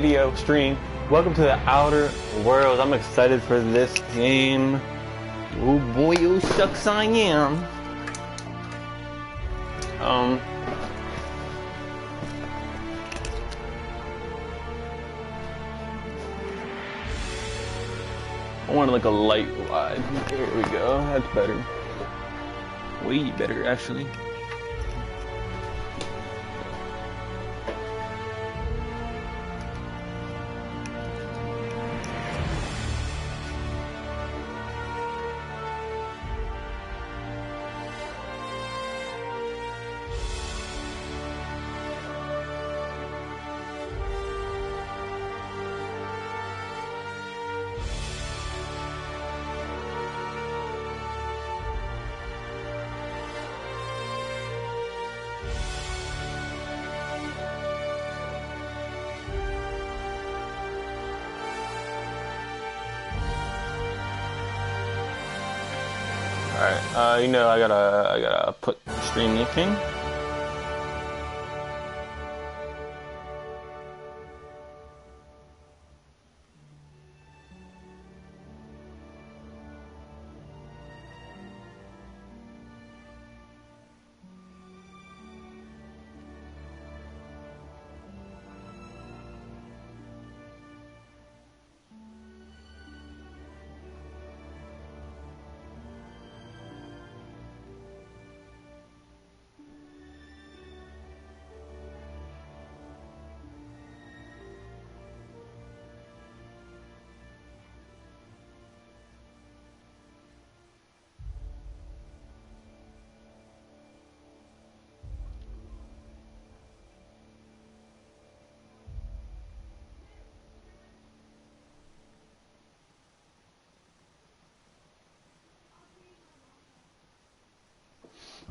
Video stream. Welcome to the Outer Worlds. I'm excited for this game. Oh boy, oh shucks I am. I want like a light wide. There we go. That's better. Way better, actually. Alright, you know I gotta put stream linking.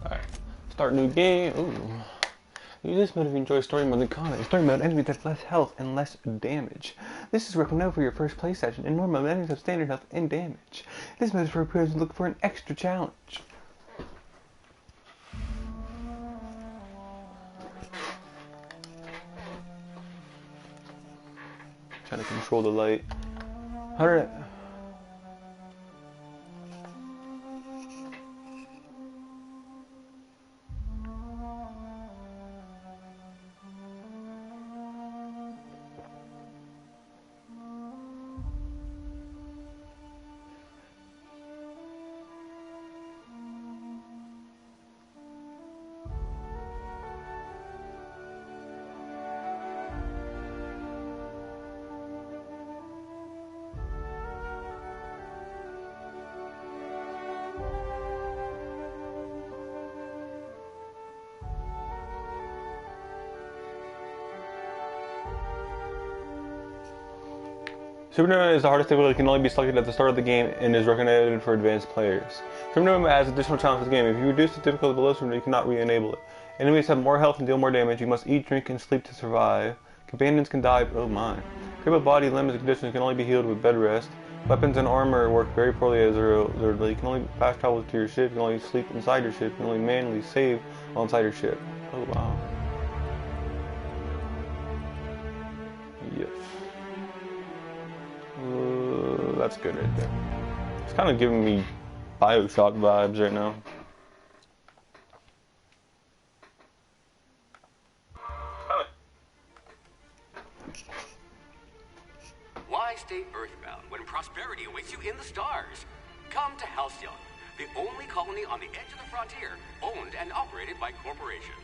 Alright, start new game. Ooh. Use this mode if you enjoy story mode and content. Story mode, enemies have less health and less damage. This is recommended for your first play session. In normal mode, enemies have standard health and damage. This mode is for players who look for an extra challenge. Trying to control the light. How did I... Supernova is the hardest difficulty, can only be selected at the start of the game and is recommended for advanced players. Supernova adds additional challenges to the game. If you reduce the difficulty below Supernova, you cannot re-enable it. Enemies have more health and deal more damage. You must eat, drink, and sleep to survive. Companions can die, oh my. Crippled body, limbs, and conditions can only be healed with bed rest. Weapons and armor work very poorly as you can only fast travel to your ship, you can only sleep inside your ship, you can only manually save while inside your ship. Oh wow. Yes. That's good right there. It's kind of giving me Bioshock vibes right now. Why stay earthbound when prosperity awaits you in the stars? Come to Halcyon, the only colony on the edge of the frontier, owned and operated by corporations.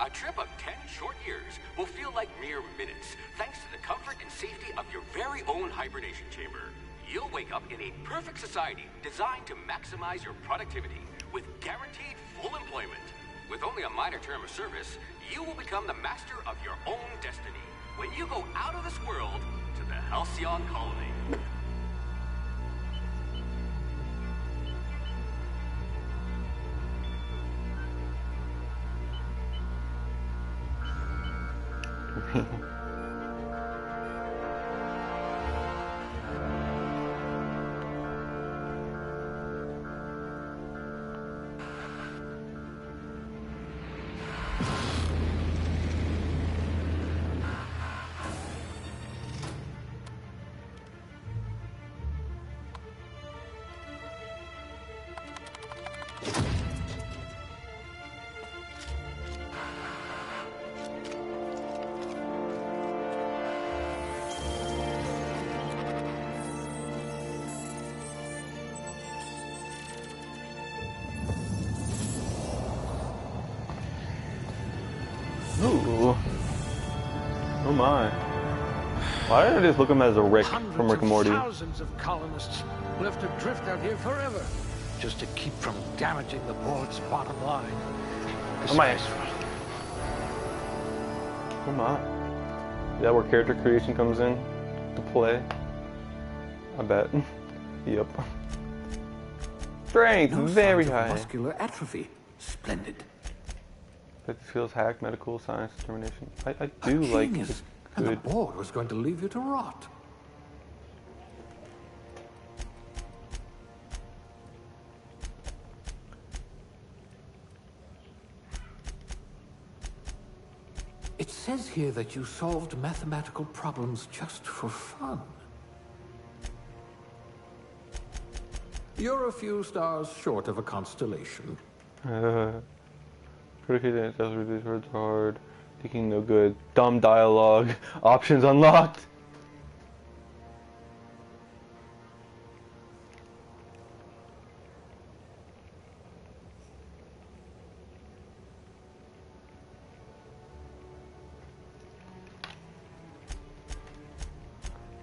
A trip of 10 short years will feel like mere minutes, thanks to the comfort and safety of your very own hibernation chamber. You'll wake up in a perfect society designed to maximize your productivity with guaranteed full employment. With only a minor term of service, you will become the master of your own destiny when you go out of this world to the Halcyon colony. my. Why did I just look at him as a Rick from Rick and Morty? Thousands of colonists left adrift out here forever, just to keep from damaging the board's bottom line. Oh my. Oh my. Is that where character creation comes in to play? I bet. Yep. Strength, No very signs of high. muscular atrophy. Splendid. 50 skills, hack, medical, science, determination. I do like Genius. the And the good. board was going to leave you to rot. It says here that you solved mathematical problems just for fun. You're a few stars short of a constellation. Critical does reduce words hard. Thinking no good. Dumb dialogue. Options unlocked.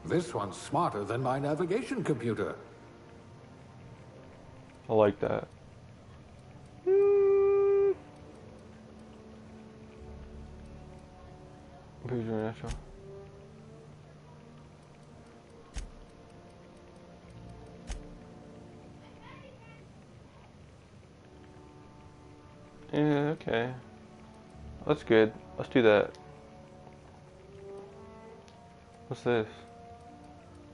This one's smarter than my navigation computer. I like that. International. Yeah, okay. That's good. Let's do that. What's this?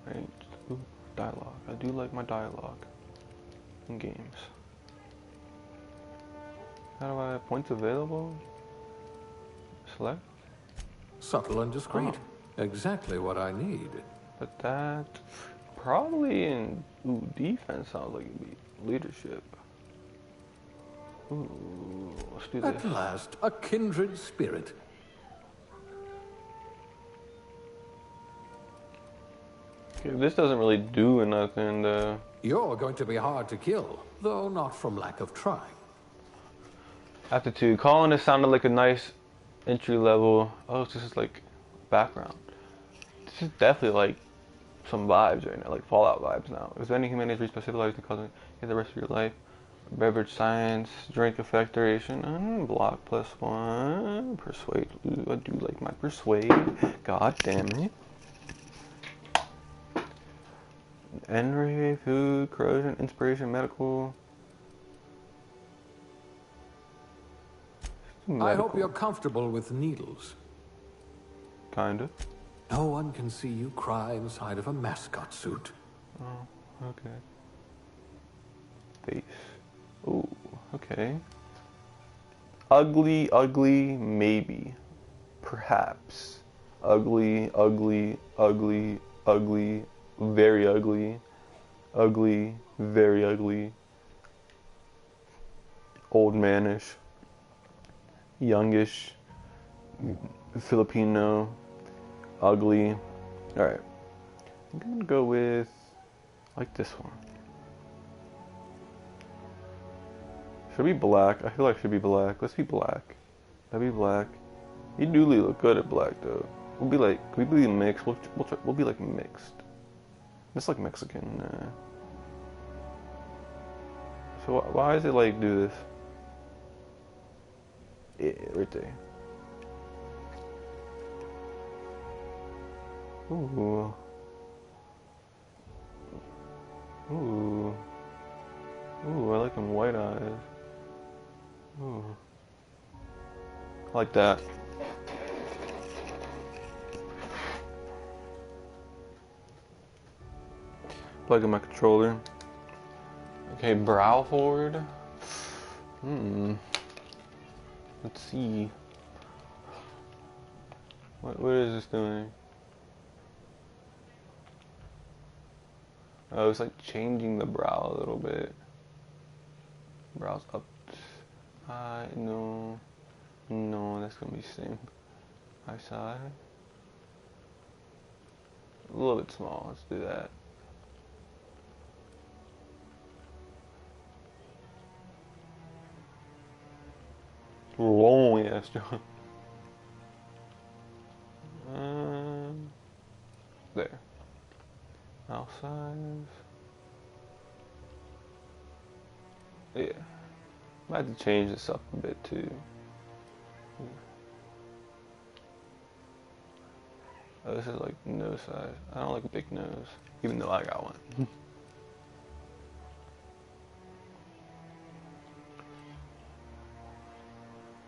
Right. Ooh, dialogue. I do like my dialogue in games. How do I points available? Select? Subtle and discreet. Exactly what I need. But that probably in defense sounds like it'd be leadership. Ooh, let's do this. At last, a kindred spirit. Okay, this doesn't really do nothing though. You're going to be hard to kill, though not from lack of trying. Aptitude. Colonist sounded like a nice entry level. Oh, this is like background. This is definitely like some vibes right now, like Fallout vibes now. Is there any humanities reached by civilized and causing the rest of your life? Beverage science, drink effect duration, block +1, persuade. Ooh, I do like my persuade. God damn it. Energy, food, corrosion, inspiration, medical. I hope you're comfortable with needles. Kinda. No one can see you cry inside of a mascot suit. Oh, okay. Face. Ooh, okay. Ugly, ugly, maybe. Perhaps. Ugly, ugly, ugly, ugly, very ugly. Ugly, very ugly. Old manish. Youngish. Filipino. Ugly. Alright. I'm gonna go with like this one. Should be black. I feel like it should be black. Let's be black. That'd be black. You do look good at black though. We'll be like, can we be mixed? We'll be like mixed. Just like Mexican. So why is it like do this? Yeah, right there. Ooh. Ooh. Ooh, I like them white eyes. Ooh. I like that. Plug in my controller. Okay, brow forward. Let's see. What is this doing? Oh, it's like changing the brow a little bit. Brows up. No. No, that's gonna be the same. High side. A little bit small. Let's do that. Long ass John. There. Mouse size. Yeah. Might have to change this up a bit too. Oh, this is like nose size. I don't like a big nose, even though I got one.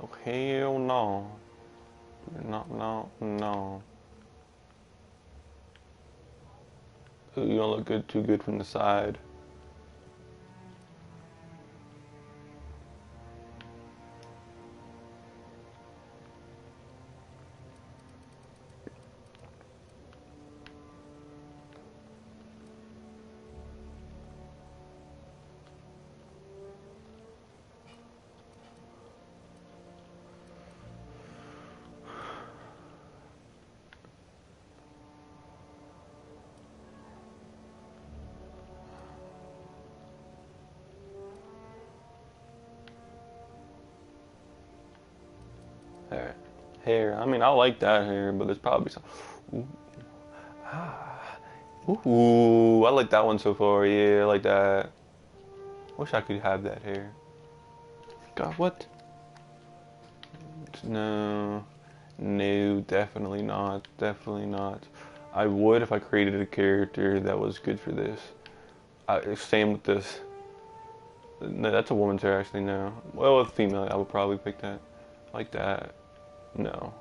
Oh hell no. No. Ooh, you don't look too good from the side. Alright. Hair. I mean, I like that hair, but there's probably some. Ooh. Ah. Ooh. I like that one so far. Yeah, I like that. Wish I could have that hair. God, what? No. No, definitely not. Definitely not. I would if I created a character that was good for this. Same with this. No, that's a woman's hair, actually, no. Well, with female, I would probably pick that. Like that. No.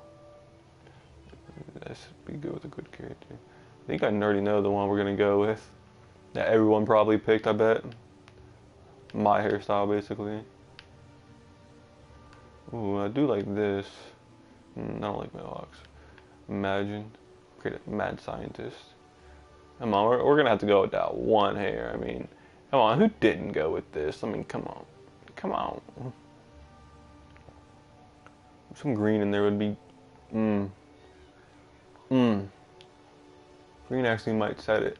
That should be good with a good character. I think I already know the one we're gonna go with. That everyone probably picked, I bet. My hairstyle, basically. Ooh, I do like this. I don't like mohawks. Imagine. Create a mad scientist. Come on, we're gonna have to go with that one hair. I mean, come on, who didn't go with this? I mean, come on. Come on. Some green in there would be, Green actually might set it.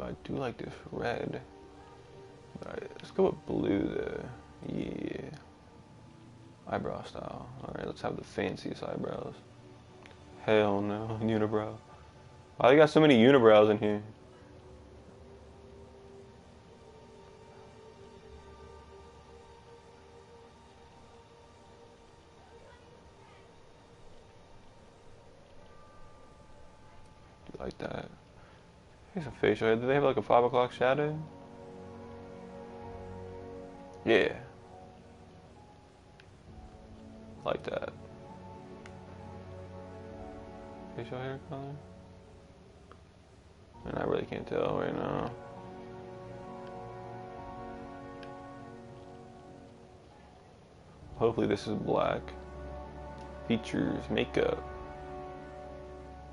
I do like this red. Alright, let's go with blue there. Yeah. Eyebrow style. Alright, let's have the fanciest eyebrows. Hell no, unibrow. Why they got so many unibrows in here? Like that. Here's a facial hair. Do they have like a 5 o'clock shadow? Yeah. Like that. Facial hair color? And I really can't tell right now. Hopefully this is black. Features, makeup.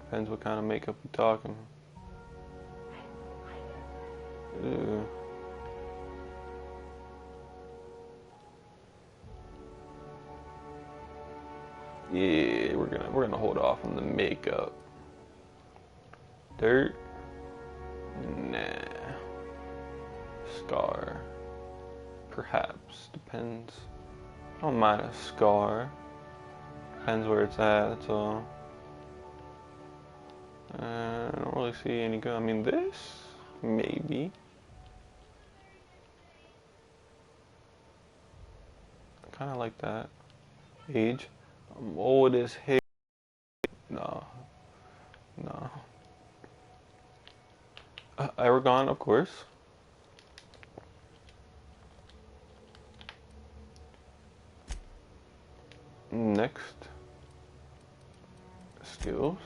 Depends what kind of makeup we're talking. Ew. Yeah, we're gonna hold off on the makeup. Dirt? Nah. Scar. Perhaps. Depends. I don't mind a scar. Depends where it's at, that's all. I don't really see any good. I mean, this? Maybe. I kind of like that. Age. I'm old as hell. No. No. Aragon, of course. Next. Skills.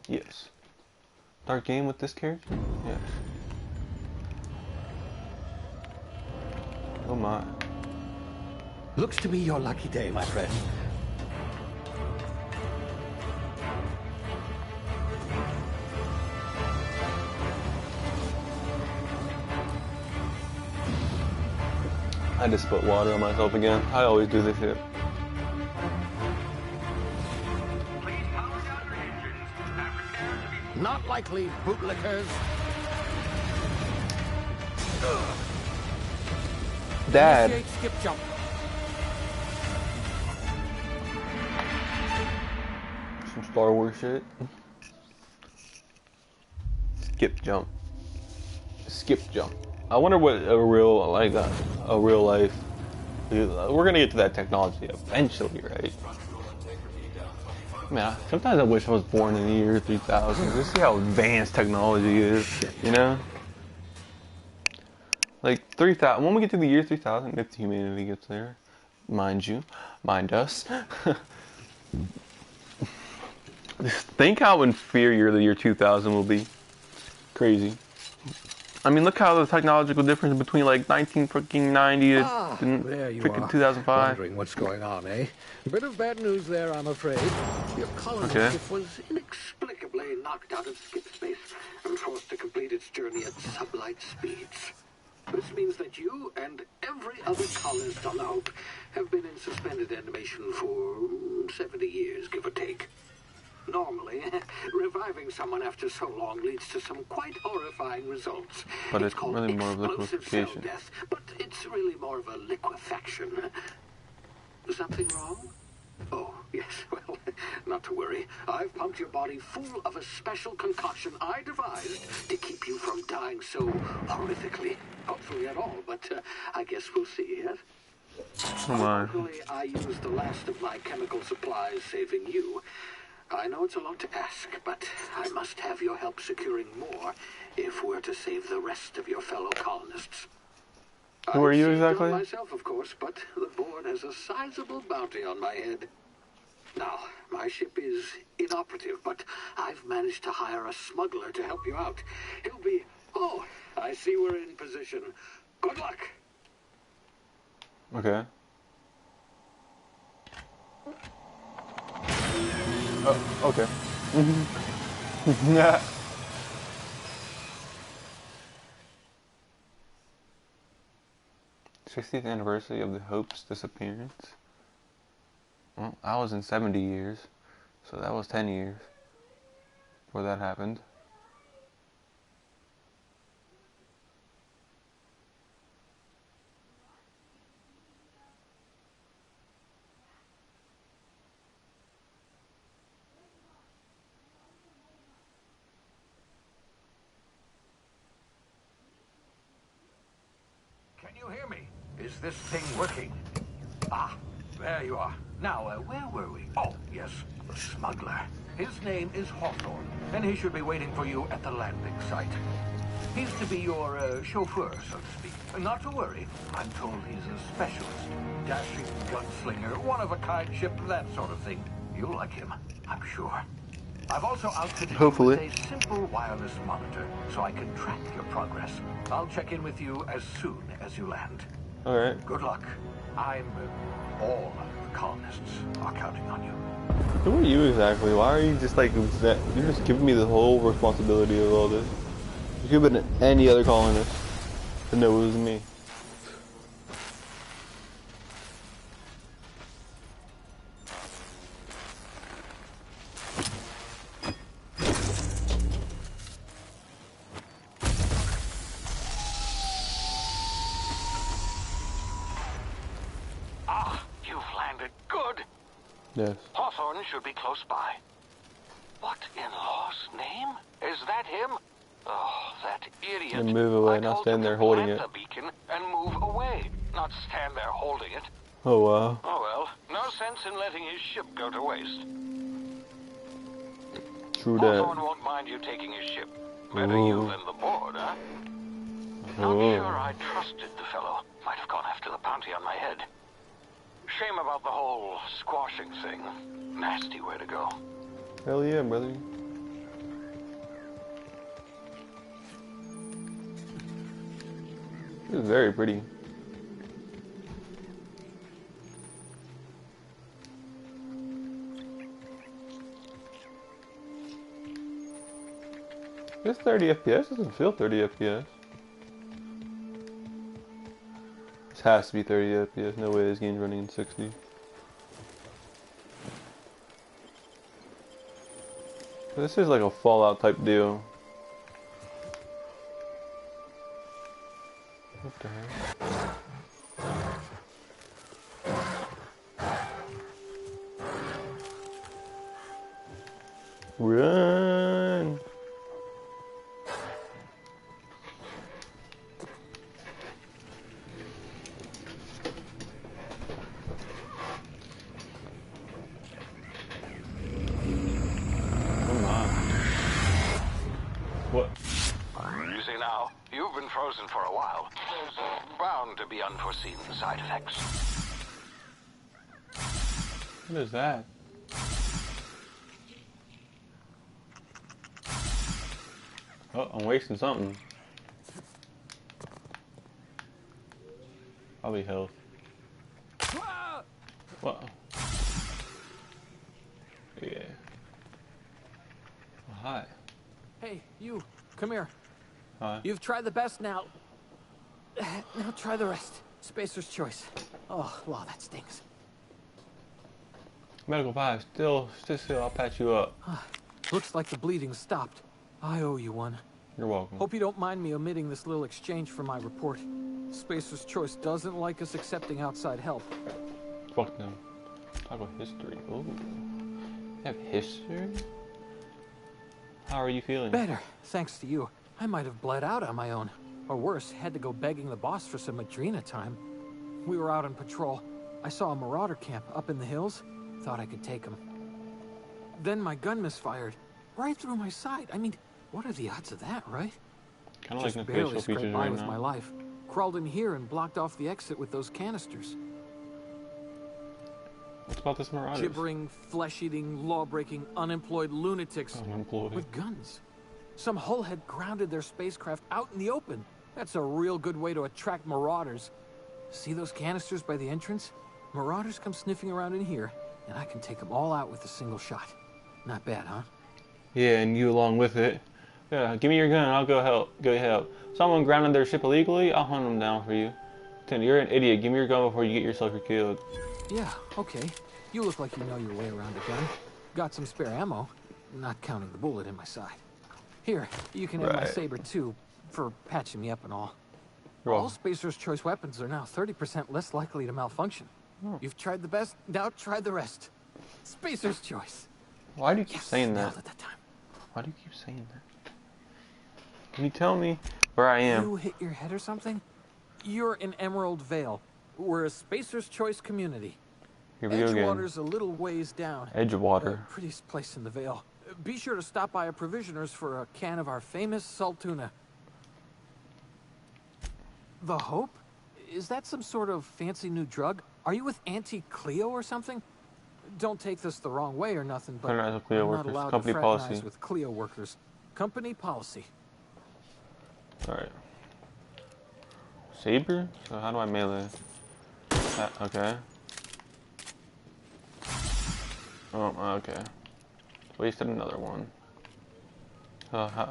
Yes. Start game with this character? Yes. Oh my. Looks to be your lucky day, my friend. I just put water on myself again. I always do this shit. Not likely, bootlickers. Dad. Initiate skip jump. Star Wars shit. Skip jump. Skip jump. I wonder what a real a real life. We're gonna get to that technology eventually, right? Man, sometimes I wish I was born in the year 3000. Just see how advanced technology is, you know? Like 3000. When we get to the year 3000, if humanity gets there, mind you, mind us. Just think how inferior the year 2000 will be. Crazy. I mean, look how the technological difference between like 1990 to there you freaking are. 2005. Wondering what's going on, eh? A bit of bad news there, I'm afraid. Your colony was inexplicably knocked out of skip space and forced to complete its journey at sublight speeds. This means that you and every other colonist on the Hope have been in suspended animation for 70 years, give or take. Normally, reviving someone after so long leads to some quite horrifying results. But it's called really more of explosive cell liquefaction. death, but it's really more of a liquefaction. Something wrong? Oh, yes, well, not to worry. I've pumped your body full of a special concoction I devised to keep you from dying so horrifically. Hopefully at all, but I guess we'll see, yes? Come on. Unfortunately, I used the last of my chemical supplies saving you. I know it's a lot to ask, but I must have your help securing more if we're to save the rest of your fellow colonists. Who are you I've exactly? done myself, of course, but the board has a sizable bounty on my head. Now, my ship is inoperative, but I've managed to hire a smuggler to help you out. He'll be... Oh, I see we're in position. Good luck. Okay. Oh, okay. Yeah. 60th anniversary of the Hope's disappearance. Well, I was in 70 years, so that was 10 years before that happened. Can you hear me? Is this thing working? Ah, there you are. Now, where were we? Oh, yes, the smuggler. His name is Hawthorne, and he should be waiting for you at the landing site. He's to be your chauffeur, so to speak. Not to worry. I'm told he's a specialist. Dashing gunslinger, one-of-a-kind ship, that sort of thing. You'll like him, I'm sure. I've also outfitted Hopefully. you with a simple wireless monitor, so I can track your progress. I'll check in with you as soon as you land. Alright. Good luck. All of the colonists are counting on you. Who are you exactly? Why are you just like, you're just giving me the whole responsibility of all this? You could have been any other colonist, but no, it was me. Yes. Hawthorne should be close by. What in law's name? Is that him? Oh, that idiot. And move away, I not told stand him there to holding plant it. the beacon and move away, not stand there holding it. Oh wow. Oh well, no sense in letting his ship go to waste. True Hawthorne that. won't mind you taking his ship. Better you Ooh. than the board, huh? Not Oh. sure I trusted the fellow. Might have gone after the bounty on my head. Shame about the whole squashing thing. Nasty way to go. Hell yeah, brother. This is very pretty. This 30 FPS doesn't feel 30 FPS. This has to be 30 FPS. No way this game's running in 60. This is like a Fallout type deal. What the heck? Run! Come on. What? You see now, you've been frozen for a while. There's bound to be unforeseen side effects. What is that? Oh, I'm wasting something. Probably health. What? Yeah. Oh, hi. Hey, you. Come here. Hi. You've tried the best now. Now try the rest. Spacer's choice. Oh, wow, that stings. Medical 5, still, I'll patch you up. Looks like the bleeding stopped. I owe you one. You're welcome. Hope you don't mind me omitting this little exchange from my report. Spacer's choice doesn't like us accepting outside help. Fuck them. Talk about history. Ooh. You have history? How are you feeling? Better, thanks to you. I might have bled out on my own. Or worse, had to go begging the boss for some Adrena time. We were out on patrol. I saw a marauder camp up in the hills. Thought I could take him. Then my gun misfired. Right through my side. I mean, what are the odds of that, right? Kind of like the Just barely facial scraped features by right with now. my life. Crawled in here and blocked off the exit with those canisters. What's about this Marauders? Gibbering, flesh-eating, law-breaking, unemployed lunatics Unemployed. with guns. Some hull had grounded their spacecraft out in the open. That's a real good way to attract marauders. See those canisters by the entrance? Marauders come sniffing around in here, and I can take them all out with a single shot. Not bad, huh? Yeah, and you along with it. Yeah, give me your gun and I'll go help. Someone grounded their ship illegally, I'll hunt them down for you. Lieutenant, you're an idiot. Give me your gun before you get yourself killed. Yeah, okay. You look like you know your way around a gun. Got some spare ammo, not counting the bullet in my side. Here, you can have my Right. saber too, for patching me up and all. You're All welcome. Spacer's choice weapons are now 30% less likely to malfunction. You've tried the best, now try the rest. Spacer's choice. Why do you keep saying Nailed that? it that time. Why do you keep saying that? Can you tell me where I am? You hit your head or something? You're in Emerald Vale. We're a Spacer's choice community. Here we go again. Edgewater's a little ways down. Edgewater. Prettiest place in the Vale. Be sure to stop by a provisioner's for a can of our famous salt tuna. The Hope? Is that some sort of fancy new drug? Are you with Auntie Cleo or something? Don't take this the wrong way or nothing, but Fraternize with Cleo I'm not workers. allowed Company to fraternize policy. with Cleo workers. Company policy. Alright. Saber? So how do I melee? Okay. Oh, okay. Wasted another one.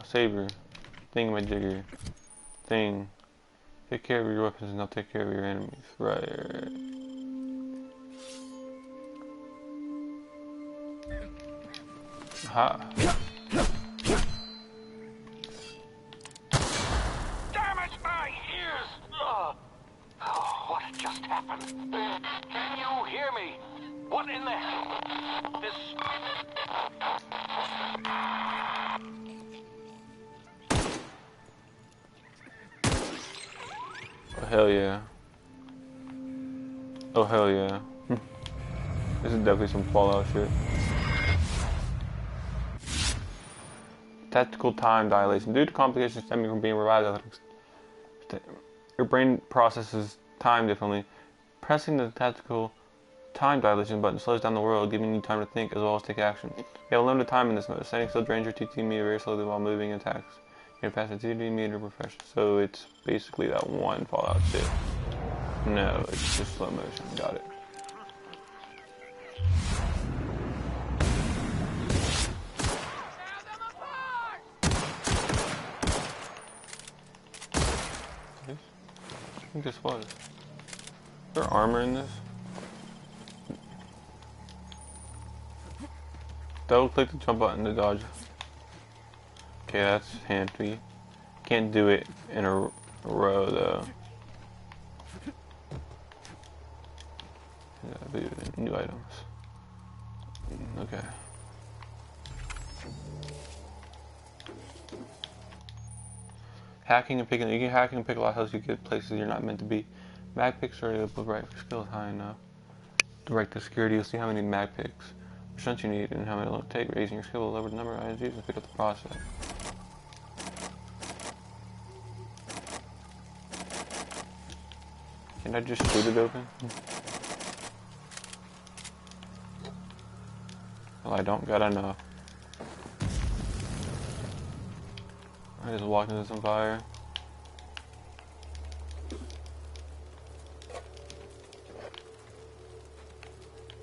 Saber. Thingamajigger. Thing. Take care of your weapons and I'll take care of your enemies. Right. Ha. Damn it, my ears! Oh, what just happened? Can you hear me? What in the hell? This... Oh, hell yeah. Oh, hell yeah. This is definitely some Fallout shit. Tactical time dilation. Due to complications stemming from being revived, your brain processes time differently. Pressing the tactical time dilation button slows down the world, giving you time to think as well as take action. You have a limited time in this mode. Standing still drains your TT meter very slowly while moving attacks. You pass the TT meter refresh. So it's basically that one Fallout shit. No, it's just slow motion. Got it. I think this was. Is there armor in this? Double click the jump button to dodge. Okay, that's handy. Can't do it in a row though. Yeah, new items. Okay. hacking and picking. You can hack and pick a lot of health. You get places you're not meant to be. Mag picks are able to right for skills high enough. Direct to security. You'll see how many mag picks, which stunts you need, and how many it'll take. Raising your skill will lever the number of items used and pick up the process. Can I just shoot it open? Well, I don't got enough. I just walked into some fire.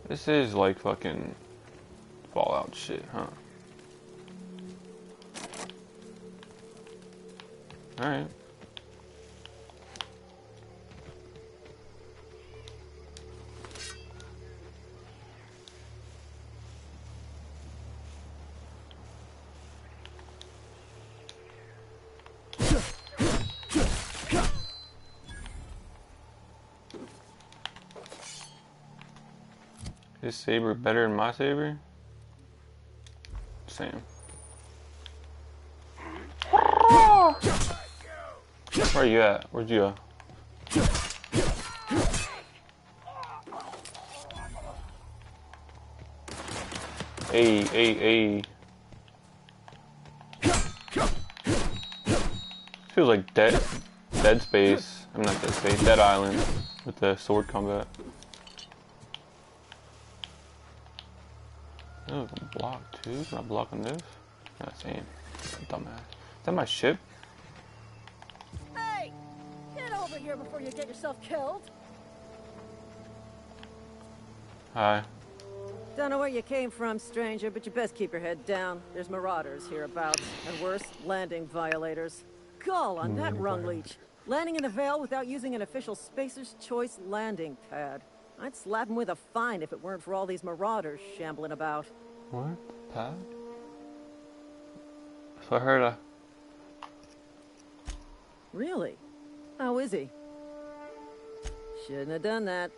This is like fucking Fallout shit, huh? Alright. His saber better than my saber? Same. Where you at? Where'd you go? Hey. Feels like Dead Space. I'm not Dead Space. Dead Island with the sword combat. Oh, block too? Can I block on this? That's aim. Dumbass. Is that my ship? Hey! Get over here before you get yourself killed. Hi. Don't know where you came from, stranger, but you best keep your head down. There's marauders hereabouts, and worse, landing violators. Call on that rung leech. Landing in the Vale without using an official Spacer's Choice landing pad. I'd slap him with a fine if it weren't for all these marauders shambling about. What? Pad? So I heard Really? How is he? Shouldn't have done that.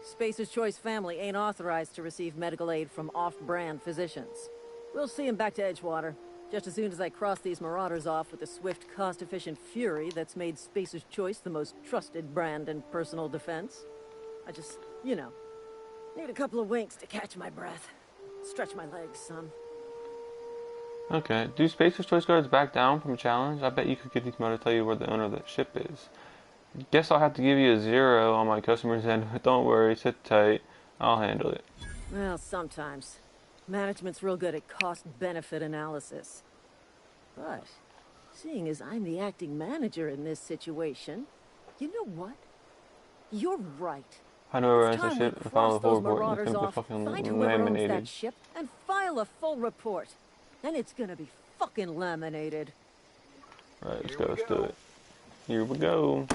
Spacer's Choice family ain't authorized to receive medical aid from off-brand physicians. We'll see him back to Edgewater, just as soon as I cross these marauders off with the swift, cost-efficient fury that's made Spacer's Choice the most trusted brand in personal defense. I just, you know, need a couple of winks to catch my breath. Stretch my legs, son. Okay. Do Spacer's Choice guards back down from a challenge? I bet you could get these mods to tell you where the owner of the ship is. Guess I'll have to give you a 0 on my customer's end, but don't worry, sit tight. I'll handle it. Well, sometimes. Management's real good at cost-benefit analysis. But, seeing as I'm the acting manager in this situation, you know what? You're right. I know where It's the time ship we and follow cross the those forward and marauders the off, fucking find whoever owns laminated. that ship, and file a full report. Then it's gonna be fucking laminated. Right, let's go, let's do it. Here we go.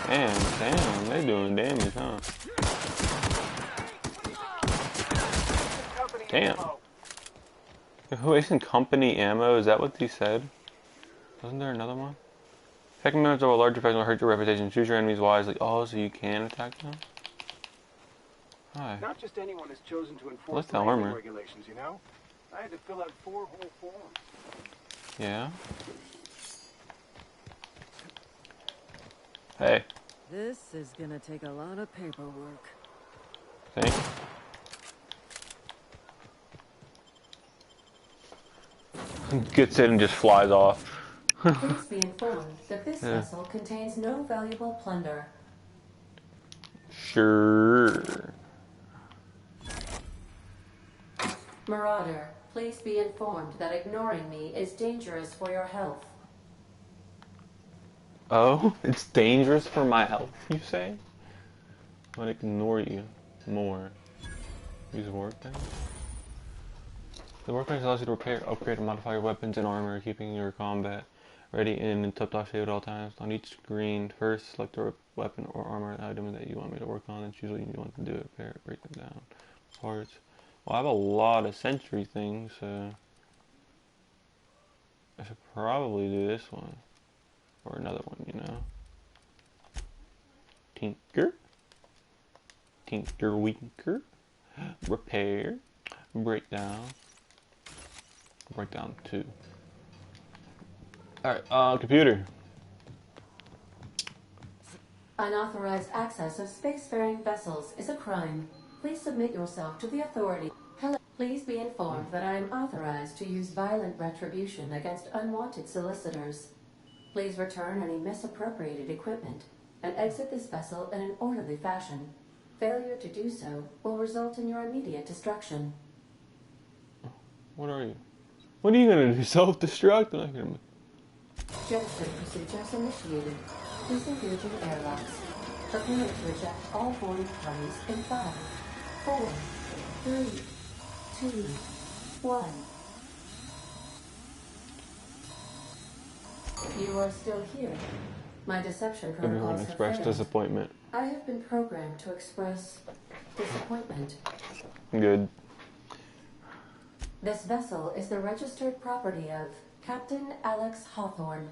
Damn, they doing damage, huh? Damn. Wasting company ammo, is that what he said? Wasn't there another one? Attacking members of a larger faction will hurt your reputation. Choose your enemies wisely. Oh, so you can attack them? Hi. Not just anyone is chosen to enforce What's the the landing armor? regulations, you know? I had to fill out 4 whole forms. Yeah? Hey. This is gonna take a lot of paperwork. Think? Gets it and just flies off. Please be informed that this vessel contains no valuable plunder. Sure. Marauder, please be informed that ignoring me is dangerous for your health. Oh, it's dangerous for my health, you say? I'm gonna ignore you more. Use workbench. The workbench allows you to repair, upgrade, and modify your weapons and armor, keeping your combat ready in tip-top shape at all times. On each screen, first select the weapon or armor item that you want me to work on, and choose what you want to do it, repair it, break them down. Parts. Well, I have a lot of sentry things, so I should probably do this one. Or another one, you know. Tinker Winker. Repair. Breakdown. break down 2. Alright, computer. Unauthorized access of spacefaring vessels is a crime. Please submit yourself to the authority. Hello. Please be informed that I am authorized to use violent retribution against unwanted solicitors. Please return any misappropriated equipment and exit this vessel in an orderly fashion. Failure to do so will result in your immediate destruction. What are you? What are you gonna do? Self-destruct? I'm not gonna... Jettison procedures initiated. Please engage in airlocks. Prepare to eject all foreign parties in 5, 4, 3, 2, 1. You are still here. My deception Everyone protocols have expressed failed. disappointment. I have been programmed to express disappointment. Good. This vessel is the registered property of Captain Alex Hawthorne.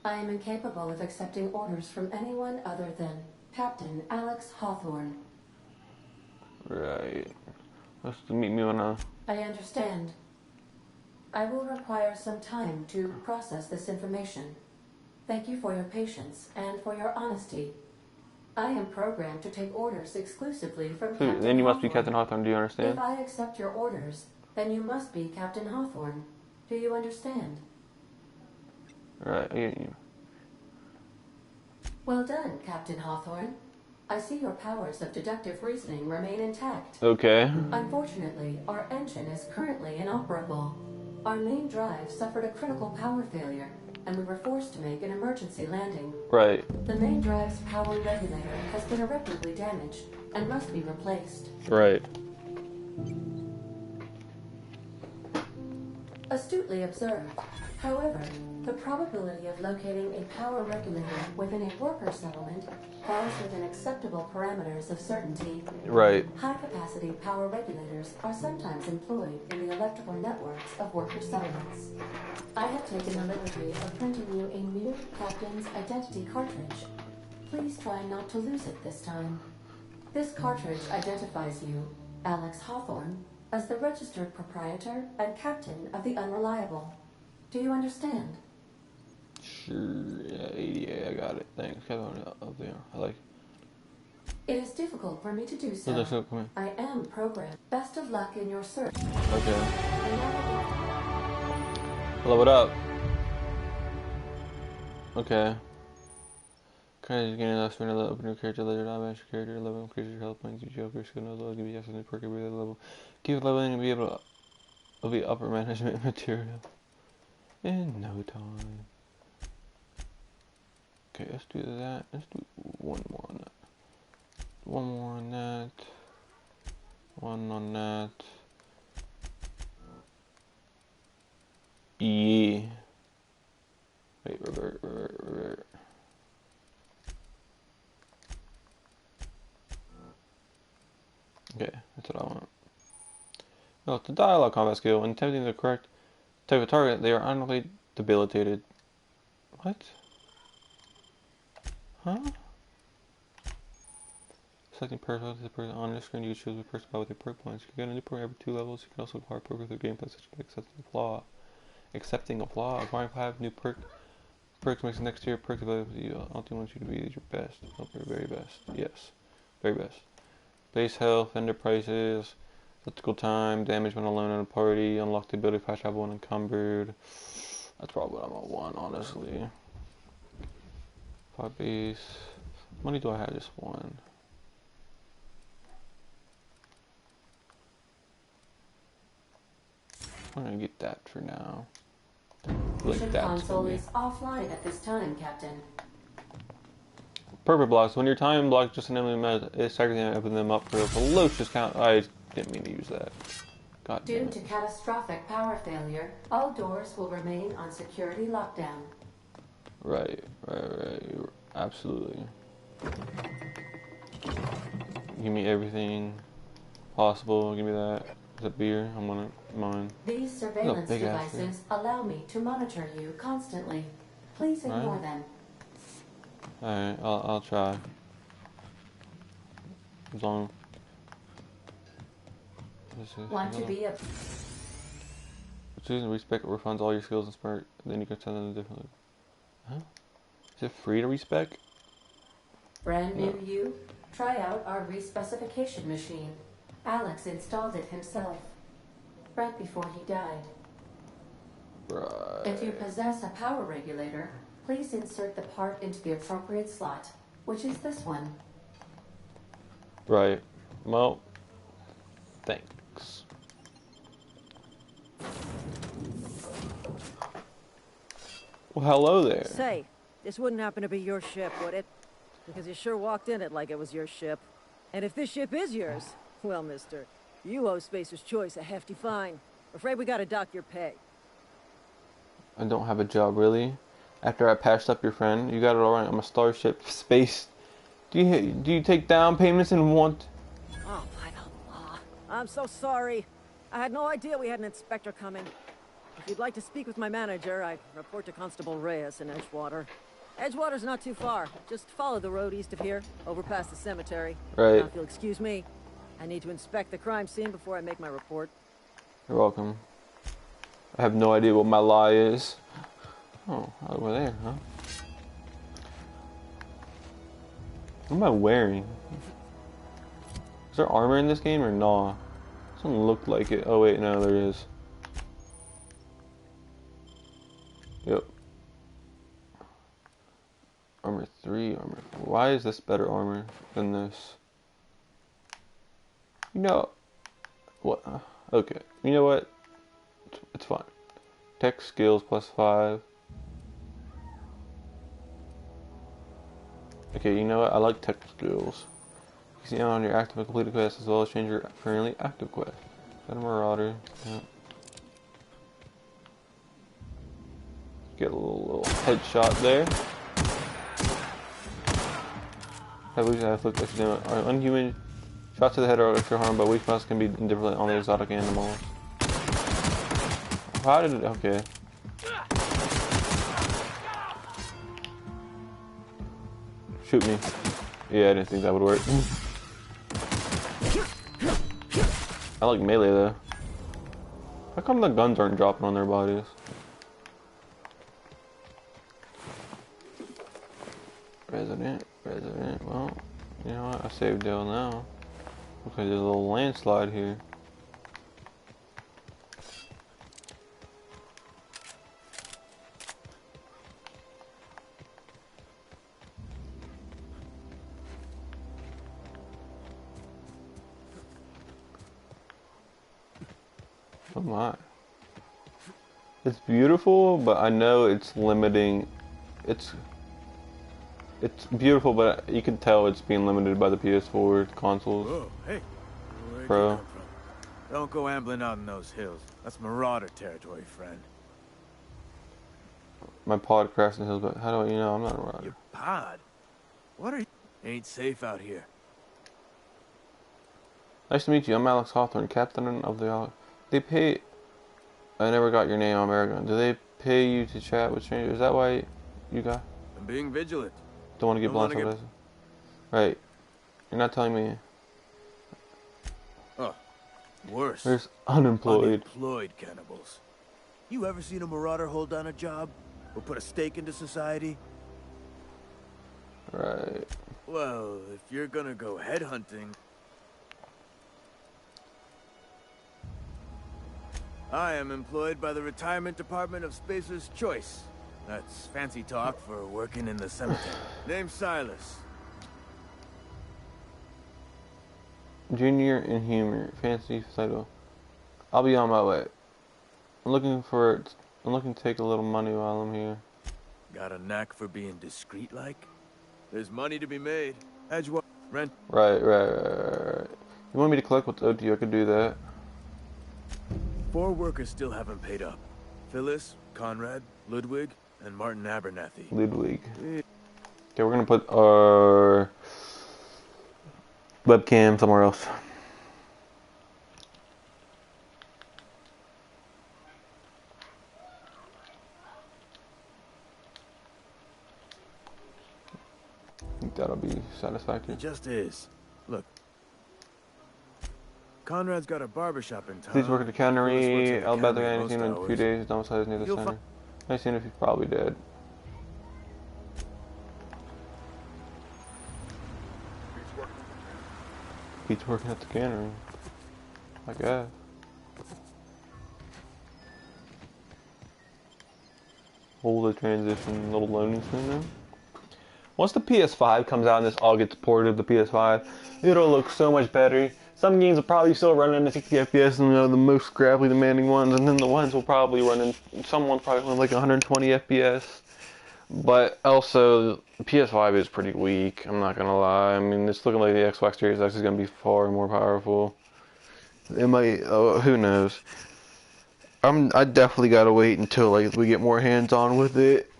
I am incapable of accepting orders from anyone other than Captain Alex Hawthorne. Right. Let's meet me on a... I understand. I will require some time to process this information. Thank you for your patience and for your honesty. I am programmed to take orders exclusively from Captain Then you must be Hawthorne. Captain Hawthorne, do you understand? If I accept your orders, then you must be Captain Hawthorne. Do you understand? Right, I get you. Well done, Captain Hawthorne. I see your powers of deductive reasoning remain intact. Okay. Unfortunately, our engine is currently inoperable. Our main drive suffered a critical power failure, and we were forced to make an emergency landing. Right. The main drive's power regulator has been irreparably damaged and must be replaced. Right. Astutely observed. However, the probability of locating a power regulator within a worker settlement falls within acceptable parameters of certainty. Right. High-capacity power regulators are sometimes employed in the electrical networks of worker settlements. I have taken the liberty of printing you a new captain's identity cartridge. Please try not to lose it this time. This cartridge identifies you, Alex Hawthorne, as the registered proprietor and captain of the Unreliable. Do you understand? Sure. Yeah, I got it. Thanks. Got it up there. I like it. It is difficult for me to do so. Come here. I am programmed. Best of luck in your search. Okay. Hello, what up? Okay. Currently getting enough for another open your character later. Not match your character level. Increase your health points. You joker skill level. Give you access to perk every other level. Keep leveling and be able to be upper management material in no time. Okay, let's do that. Let's do one more on that. One more on that. One on that. Yeah. Wait, revert. Okay, that's what I want. Well, the dialogue combat skill. When attempting the correct type of target, they are unlikely debilitated. What? Huh? Selecting perks with the person on the screen, you can choose the perk spot with your perk points. You can get a new perk every 2 levels. You can also acquire perk with your gameplay, such as accepting a flaw. Acquiring 5 new perks makes the next tier perk available to you. I want you to be your best. Hope your very best. Yes. Very best. Base health, vendor prices, elliptical time, damage when alone in a party, unlock the ability to fast travel when encumbered. That's probably what I'm gonna want, honestly. 5 base. How many do I have? Just 1. I'm gonna get that for now. Like Mission that's console is offline at this time, Captain. Perfect blocks. When your time block just an enemy is staggeringly open them up for a ferocious count. I didn't mean to use that. God damn Due it. to catastrophic power failure, all doors will remain on security lockdown. Right. Absolutely. Give me everything possible. Give me that. Is that beer? I'm gonna mine. These surveillance devices allow me to monitor you constantly. Please ignore them. Alright, I'll try. As long. Want to be a... Choosing respec refunds all your skills and smart, then you can send them differently. Huh? Is it free to respec? Brand new you? Try out our respecification machine. Alex installed it himself, right before he died. Right. If you possess a power regulator, please insert the part into the appropriate slot, which is this one. Right. Well, thanks. Well, hello there. Say, this wouldn't happen to be your ship, would it? Because you sure walked in it like it was your ship. And if this ship is yours, well, mister, you owe Spacer's Choice a hefty fine. Afraid we gotta dock your pay. I don't have a job, really. After I patched up your friend, you got it all right. I'm a starship space. Do you take down payments and want? Oh, by Allah. I'm so sorry. I had no idea we had an inspector coming. If you'd like to speak with my manager, I'd report to Constable Reyes in Edgewater. Edgewater's not too far. Just follow the road east of here, over past the cemetery. Right. Now, if you'll excuse me, I need to inspect the crime scene before I make my report. You're welcome. I have no idea what my lie is. Oh, over there, huh? What am I wearing? Is there armor in this game or nah? Doesn't look like it. Oh wait, no, there is. Yep. Armor 3, armor 4. Why is this better armor than this? You know what? Okay. You know what? It's fine. Tech skills +5. Okay, you know what? I like tech skills. You see on your active and completed quests as well as change your currently active quest. Got a marauder. Yeah. Get a little headshot there. I afflict extra damage. Unhuman shots to the head are extra harm, but weak spots can be indifferent on the exotic animals. How did it? Okay. Shoot me. Yeah, I didn't think that would work. I like melee though. How come the guns aren't dropping on their bodies? Resident. Well, you know what? I saved Dale now. Looks like there's a little landslide here. Oh my. It's beautiful, but I know it's limiting. It's beautiful, but you can tell it's being limited by the PS4 consoles. Whoa, hey. Where'd Bro. you come from? Don't go ambling out in those hills. That's marauder territory, friend. My pod crashed in the hills, but how do I, I'm not a marauder. Your pod? What are you? Ain't safe out here. Nice to meet you. I'm Alex Hawthorne, captain of the... They pay... I never got your name, American. Do they pay you to chat with strangers? Is that why you got... I'm being vigilant. Don't want to get blindsided. Right. You're not telling me... Oh, worse. There's unemployed. Unemployed cannibals. You ever seen a marauder hold down a job? Or put a stake into society? Right. Well, if you're gonna go headhunting... I am employed by the Retirement Department of Spacer's Choice. That's fancy talk for working in the cemetery. Name's Silas. Junior Inhumer. Fancy title. I'll be on my way. I'm looking to take a little money while I'm here. Got a knack for being discreet like? There's money to be made. Edgewater. Rent. Right. You want me to collect what's owed to you? I could do that. 4 workers still haven't paid up. Phyllis, Conrad, Ludwig, and Martin Abernathy. Ludwig. Okay, we're gonna put our webcam somewhere else. I think that'll be satisfactory. It just is. Look. Conrad's got a barbershop in town. Please work at the cannery. I'll Alabama ain't seen in a few days. Domiciled near the center. I seen if he's probably dead. Pete's working at the cannery. I guess. Hold the transition, little loading screen now. Once the PS5 comes out and this all gets ported to the PS5, it'll look so much better. Some games will probably still run in 60 FPS, and the most graphically demanding ones, and then the ones will probably run in, some ones probably run like 120 FPS. But also, the PS5 is pretty weak, I'm not gonna lie. I mean, it's looking like the Xbox Series X is gonna be far more powerful. It might, who knows. I definitely gotta wait until like we get more hands-on with it.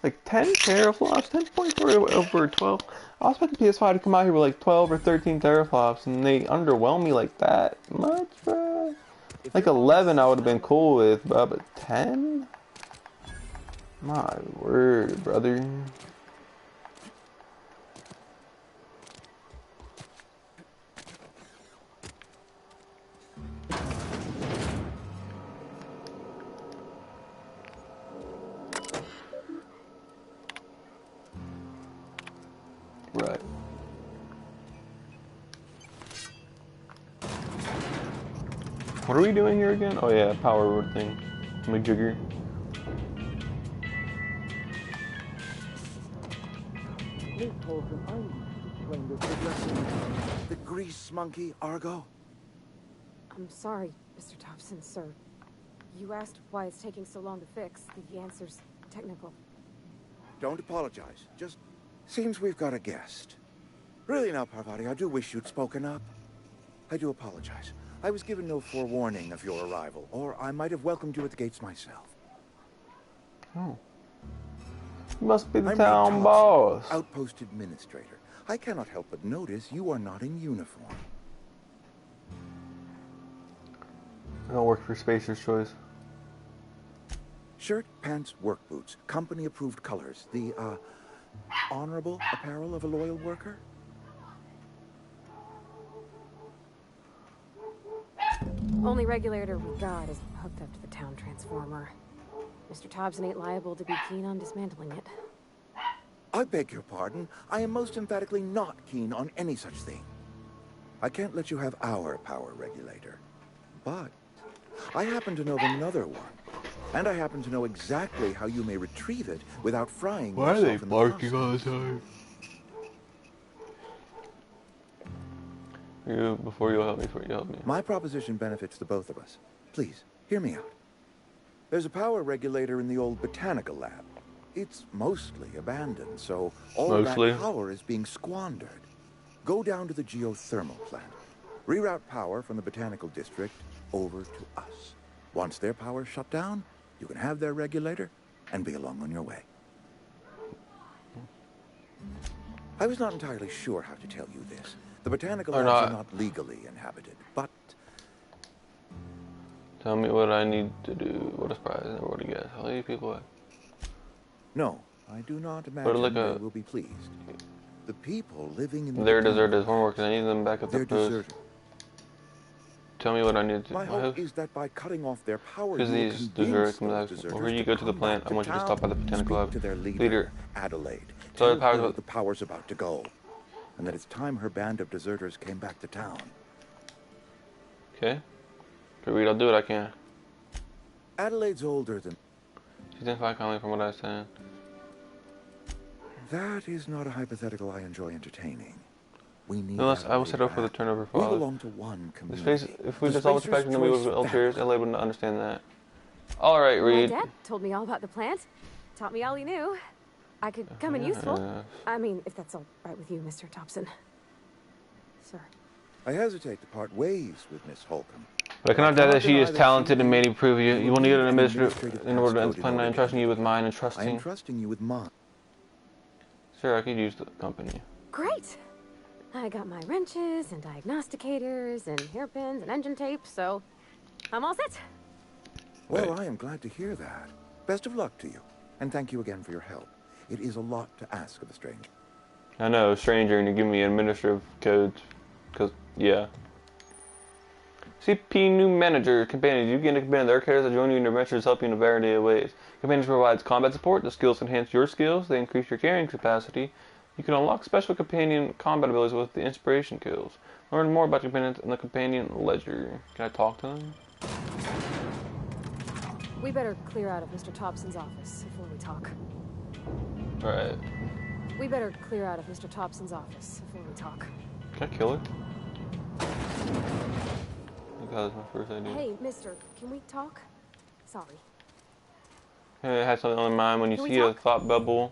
Like 10 teraflops, 10.4 over 12. I was expecting PS5 to come out here with like 12 or 13 teraflops, and they underwhelm me like that much, bro. Like 11 I would have been cool with, but 10? My word, brother. Right. What are we doing here again? Oh yeah, power word thing. Majigger. The grease monkey, Argo? I'm sorry, Mr. Thompson, sir. You asked why it's taking so long to fix. The answer's technical. Don't apologize. Just seems we've got a guest. Really now, Parvati, I do wish you'd spoken up. I do apologize. I was given no forewarning of your arrival, or I might have welcomed you at the gates myself. Oh. You must be the I'm town boss. Outpost administrator. I cannot help but notice you are not in uniform. I don't work for Spacer's Choice. Shirt, pants, work boots, company-approved colors. The, honorable apparel of a loyal worker? Only regulator we got is hooked up to the town transformer. Mr. Thompson ain't liable to be keen on dismantling it. I beg your pardon. I am most emphatically not keen on any such thing. I can't let you have our power regulator. But I happen to know of another one. And I happen to know exactly how you may retrieve it without frying yourself in the process. Why are they barking all the time? Before you help me. My proposition benefits the both of us. Please, hear me out. There's a power regulator in the old botanical lab. It's mostly abandoned, so all of that power is being squandered. Go down to the geothermal plant. Reroute power from the botanical district over to us. Once their power's shut down, you can have their regulator and be along on your way. I was not entirely sure how to tell you this. The botanical labs are not legally inhabited, but... Tell me what I need to do. What a surprise. I never would have guessed. How many people are? No, I do not imagine like they will be pleased. The people living in the... They're deserters. Homework, I need them back at the post. Tell me what I need to do. My hope is that by cutting off their power, because these deserters come back. Before you go to the plant, I want you to stop by the botanical lab. To their leader. Adelaide. Tell the power's about to go. And that it's time her band of deserters came back to town. Okay. Reed, I'll do what I can. Adelaide's older than... She's in fight kindly from what I was saying. That is not a hypothetical I enjoy entertaining. We need unless I will set up for the turnover for we belong to one community. If we just all respect them, we would ulteriors, Adelaide wouldn't understand that. Alright, Reed. My dad told me all about the plant. Taught me all he knew. I could come in useful. I mean, if that's all right with you, Mr. Thompson. Sir. I hesitate to part ways with Miss Holcomb. But I cannot doubt that she is talented and made prove you. You will need an administrator in order to plan my entrusting you with mine and trusting. I am trusting you with mine. Sure, I could use the company. Great. I got my wrenches and diagnosticators and hairpins and engine tape, so I'm all set. Well, I am glad to hear that. Best of luck to you, and thank you again for your help. It is a lot to ask of a stranger. I know, stranger, and you give me administrative codes. Because, yeah. CP new manager, companions. You can expand their characters that join you in your adventures, help you in a variety of ways. Companions provides combat support. The skills enhance your skills. They increase your carrying capacity. You can unlock special companion combat abilities with the inspiration kills. Learn more about your companions in the companion ledger. Can I talk to them? We better clear out of Mr. Thompson's office before we talk. Alright. We better clear out of Mr. Thompson's office before we talk. Can I kill her? That was my first idea. Hey, mister, can we talk? Sorry. Hey, I had something on my mind. When you see a thought bubble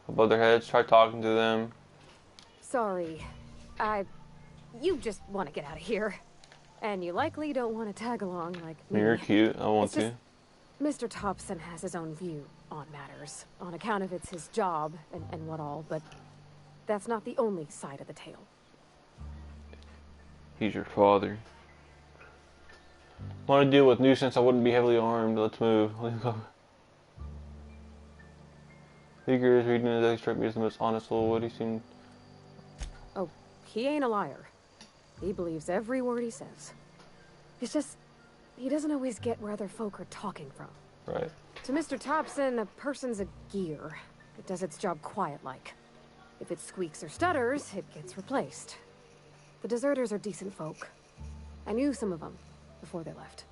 above their heads, try talking to them. Sorry. You just want to get out of here. And you likely don't want to tag along like me. You're cute. I want to. Mr. Thompson has his own view on matters, on account of it's his job and what all, but that's not the only side of the tale. He's your father. Want to deal with nuisance? I wouldn't be heavily armed. Let's move. Let's go. Figures reading his extract is the most honest little what he seemed. Oh, he ain't a liar. He believes every word he says. It's just he doesn't always get where other folk are talking from. Right. To Mr. Thompson, a person's a gear. It does its job quiet-like. If it squeaks or stutters, it gets replaced. The deserters are decent folk. I knew some of them before they left.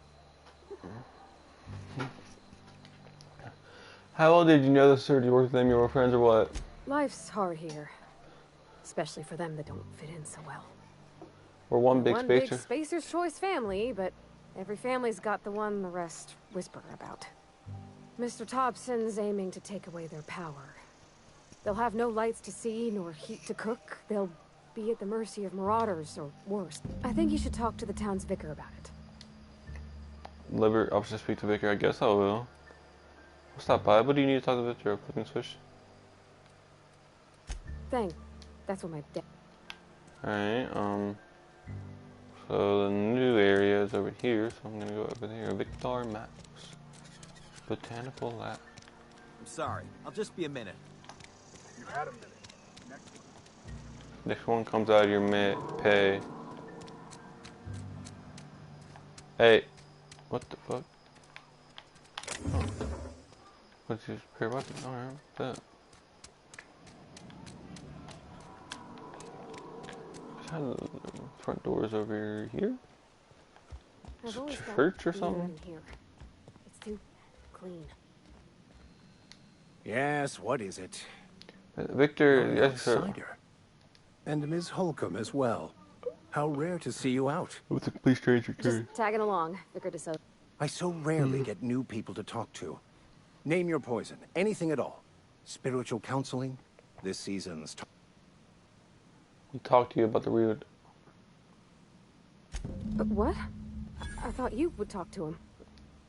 How well did you know the sir? Did you work with them? You were friends or what? Life's hard here. Especially for them that don't fit in so well. We're one big spacer. One big Spacer's Choice family, but every family's got the one the rest whisper about. Mr. Thompson's aiming to take away their power. They'll have no lights to see, nor heat to cook. They'll be at the mercy of marauders, or worse. I think you should talk to the town's vicar about it. I'll just speak to Vicar. I guess I will. I'll stop by. What do you need to talk to Victor? Click and switch. That's what my dad. Alright, so the new area is over here, so I'm gonna go over there. Victor Max. Botanical Lab. I'm sorry. I'll just be a minute. You had a minute. Next one comes out of your pay. Hey, what the fuck? What's his pair button? Alright, what's that? The front doors over here? Church or something? It's too clean. Yes, what is it? Victor, yes, sir. And Ms. Holcomb as well. How rare to see you out. What's the police stranger Just tagging along, Vicar DeSoto. I so rarely get new people to talk to. Name your poison, anything at all. Spiritual counseling, this season's. He talked to you about the weird. But what? I thought you would talk to him.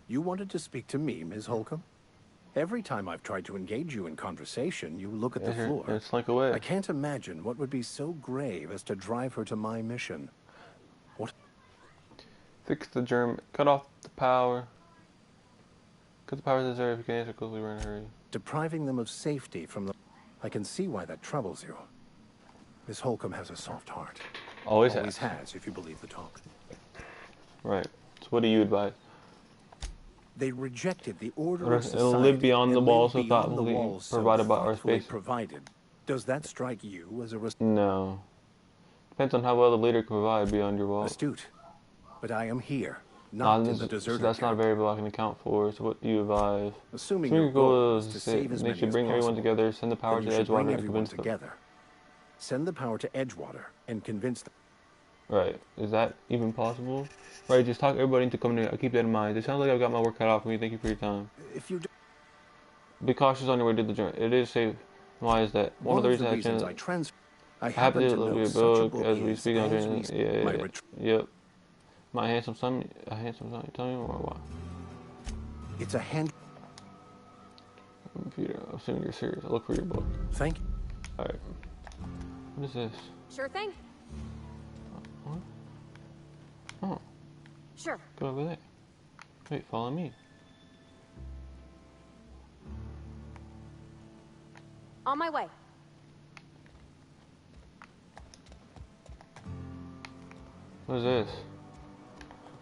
You wanted to speak to me, Ms. Holcomb? Every time I've tried to engage you in conversation, you look at the floor. And slink away. I can't imagine what would be so grave as to drive her to my mission. What? Fix the germ. Cut off the power. Cut the power to this area if you can answer quickly. We're in a hurry. Depriving them of safety from the... I can see why that troubles you. Miss Holcomb has a soft heart. Always has, if you believe the talk. Right. So what do you advise? They rejected the order of society. It'll live beyond the walls so thoughtfully provided by our space. Provided. Does that strike you as a... No. Depends on how well the leader can provide beyond your walls. Astute. But I am here, not in the deserted. So that's not a variable I can account for. So what do you advise? Assuming your goal is to save as many as possible. They should bring everyone together, send the power to Edgewater and convince them. Send the power to Edgewater and convince them. Right. Is that even possible? Right, just talk everybody into coming here. I'll keep that in mind. It sounds like I've got my work cut out for me. Thank you for your time. If you be cautious on your way to the journey. It is safe. Why is that? One of the reasons I happen to know a book as we speak on the Yep. My handsome son, tell me more why. It's a hand. Computer, I'm assuming you're serious. I'll look for your book. Thank you. Alright. What is this? Sure thing. What? Oh. Sure. Go over there. Wait, follow me. On my way. What is this?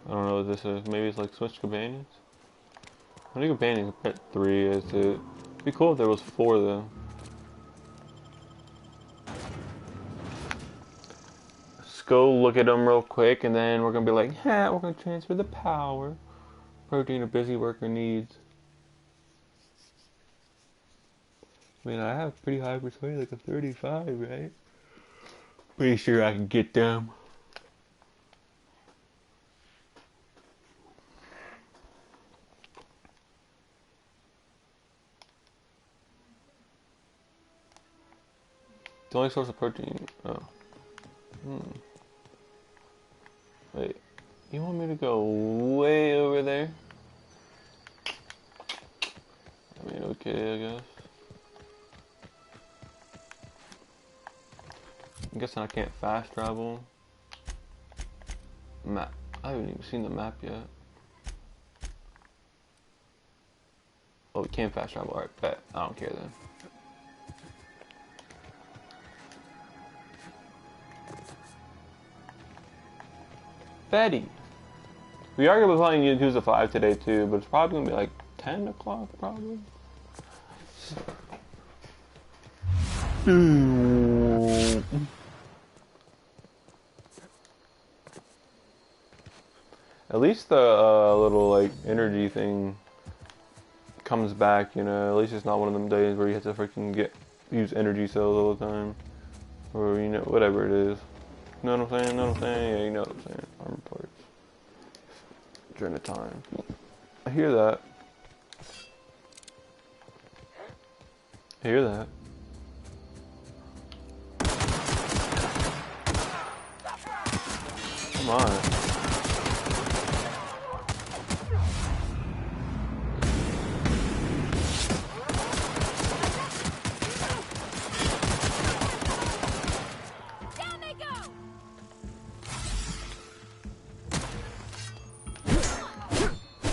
I don't know what this is. Maybe it's like Switch Companions? I think Companions pet 3 is it. It'd be cool if there was 4 though. Let's go look at them real quick and then we're gonna be like, ha, we're gonna transfer the power. Protein a busy worker needs. I mean, I have pretty high persuasion, like a 35, right? Pretty sure I can get them. The only source of protein. Oh. Wait. You want me to go way over there? I mean, okay, I guess. I'm guessing I can't fast travel. Map. I haven't even seen the map yet. Oh, we can't fast travel. Alright, bet. I don't care then. Betty. We are going to be playing Yakuza 5 today too, but it's probably going to be like 10 o'clock probably. At least the little like energy thing comes back, you know. At least it's not one of them days where you have to freaking use energy cells all the time, or you know, whatever it is. You know what I'm saying? Know what I'm saying? Yeah, you know what I'm saying. Armor parts during the time. I hear that. I hear that. Come on.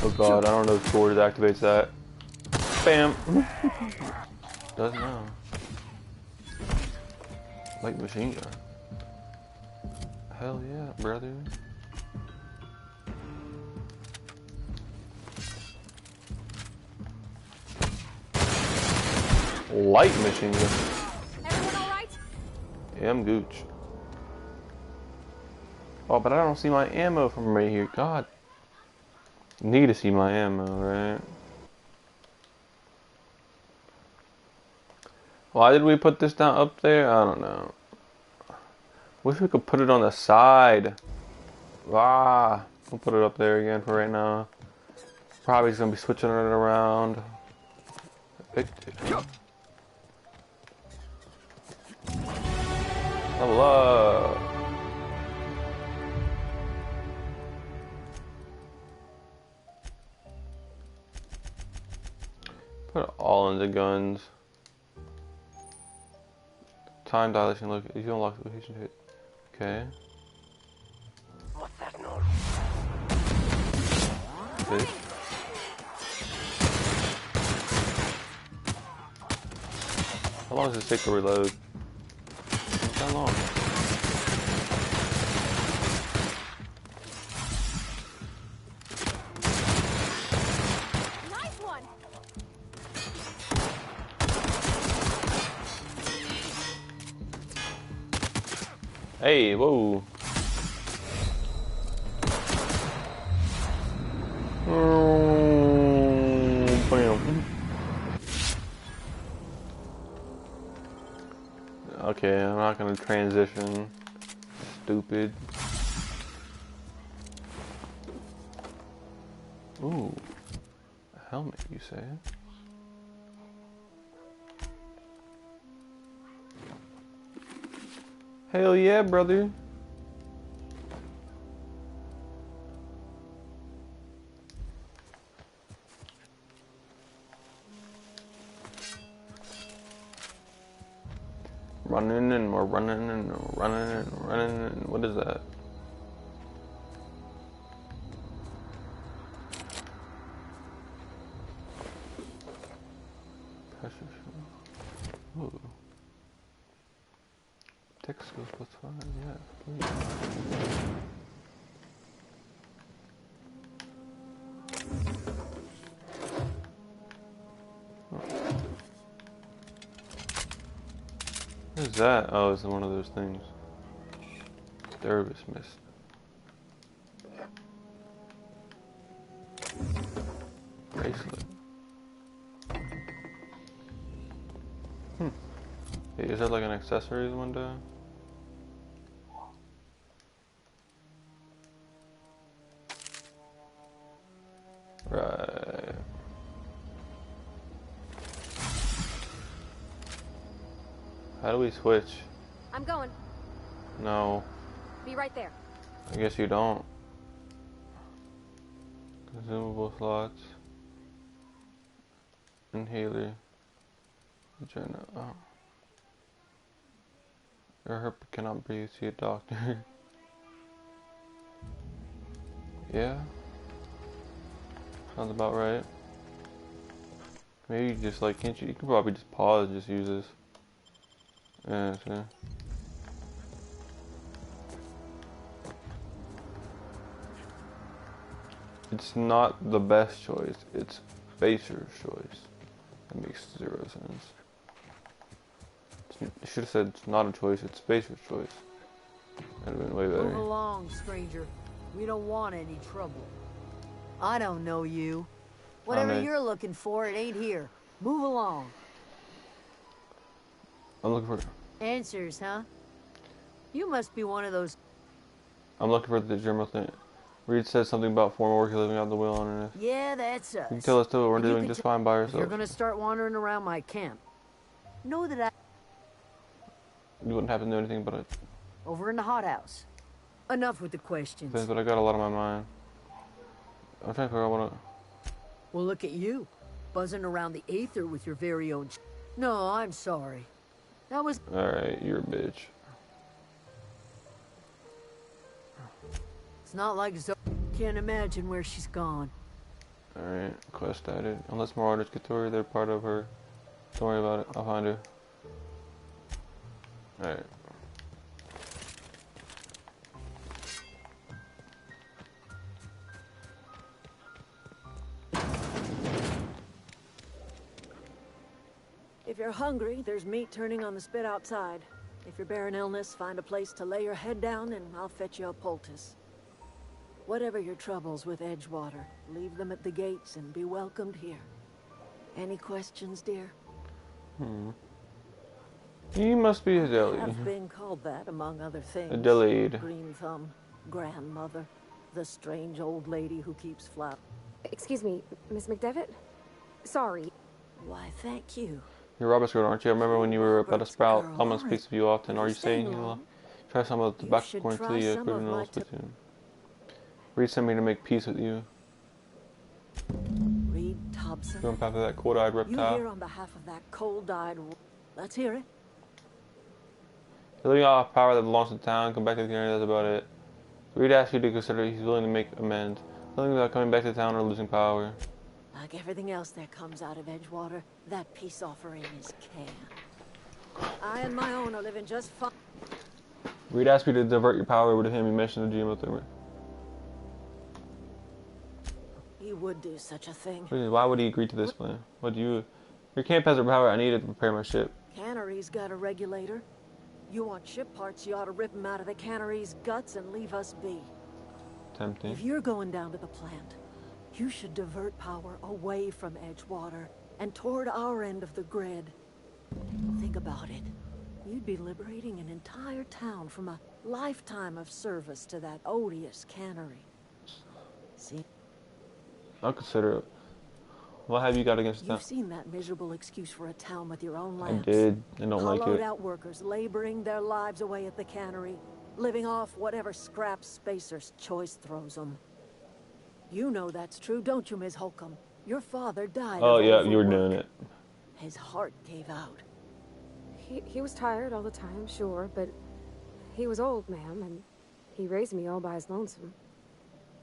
Oh god, I don't know if Sword activates that. Bam! Doesn't know. Light machine gun. Hell yeah, brother. Light machine gun. Everyone alright? Yeah, I'm gooch. Oh, but I don't see my ammo from right here. God. Need to see my ammo, right? Why did we put this down up there? I don't know. Wish we could put it on the side. Ah, we'll put it up there again for right now. Probably just gonna be switching it around. Level up. Put it all into guns. Time dilation. Look, you unlock the location hit. Okay. What's that noise? Okay. How long does this take to reload? Not that long. Nice one. Hey, whoa. Bam. Okay, I'm not gonna transition. Stupid. Ooh. A helmet, you say? Hell yeah, brother. Running and we're running and we're running and running and what is that? Pressure. Ooh. Tech skills +5, yeah, please. What is that? Oh, it's one of those things. Service mist. Bracelet. Hey, is that like an accessories window? Right. How do we switch? I'm going. No. Be right there. I guess you don't. Consumable slots. Inhaler. Vagina. Oh. Your herp cannot breathe. See a doctor. Yeah. Sounds about right. Maybe you just like, can't you? You could probably just pause and just use this. Yeah, see. It's not the best choice. It's Spacer's choice. That makes 0 sense. It should have said it's not a choice. It's Spacer's choice. That'd have been way better. Move along, stranger. We don't want any trouble. I don't know you. Whatever you're looking for, it ain't here. Move along. I'm looking for answers, huh? You must be one of those. I'm looking for the general thing. Reed says something about former work living out the wheel underneath. Yeah, that's us. You can tell us too, we're doing just fine by ourselves. You're gonna start wandering around my camp. Know that You wouldn't have to know anything about it. over in the hothouse. Enough with the questions. But I got a lot on my mind. I'm trying to figure out what Well, look at you, buzzing around the aether with your very own. No, I'm sorry. That was. Alright, you're a bitch. It's not like Zoe. Can't imagine where she's gone. Alright, quest added. Unless Marauders get to her, they're part of her. Don't worry about it, I'll find her. Alright. If you're hungry, there's meat turning on the spit outside. If you're bearing illness, find a place to lay your head down and I'll fetch you a poultice. Whatever your troubles with Edgewater, leave them at the gates and be welcomed here. Any questions, dear? You must be a deli. I've been called that, among other things. A deli-ed. Green Thumb, grandmother, the strange old lady who keeps flowers. Excuse me, Miss McDevitt? Sorry. Why, thank you. You're Robert's girl, aren't you? I remember when you were about to sprout. Someone speaks of you often. Are you saying you'll try some of the tobacco according to the criminals platoon? Reed sent me to make peace with you. Reed Thompson. You're on behalf of that cold-eyed reptile. You here on behalf of that cold-eyed. Let's hear it. You're living off power that belongs to town. Come back to the community. That's about it. Reed asked you to consider he's willing to make amends. Nothing about coming back to town or losing power. Like everything else that comes out of Edgewater, that peace offering is canned. I and my own are living just fine. Reed asked me to divert your power over to him. He mentioned the GMO thing. He would do such a thing. Why would he agree to this plan? What do you... Your camp has the power I needed to prepare my ship. Cannery's got a regulator. You want ship parts, you ought to rip them out of the cannery's guts and leave us be. Tempting. If you're going down to the plant, you should divert power away from Edgewater and toward our end of the grid. Think about it. You'd be liberating an entire town from a lifetime of service to that odious cannery. See? I'll consider it. What have you got against that? You've seen that miserable excuse for a town with your own I lamps. did. I don't like it. Hollowed out workers laboring their lives away at the cannery, living off whatever scraps Spacer's choice throws them. You know that's true, don't you, Ms. Holcomb? Your father died Oh, of yeah, overwork. you were doing it. His heart gave out. He was tired all the time, sure, but he was old, ma'am, and he raised me all by his lonesome.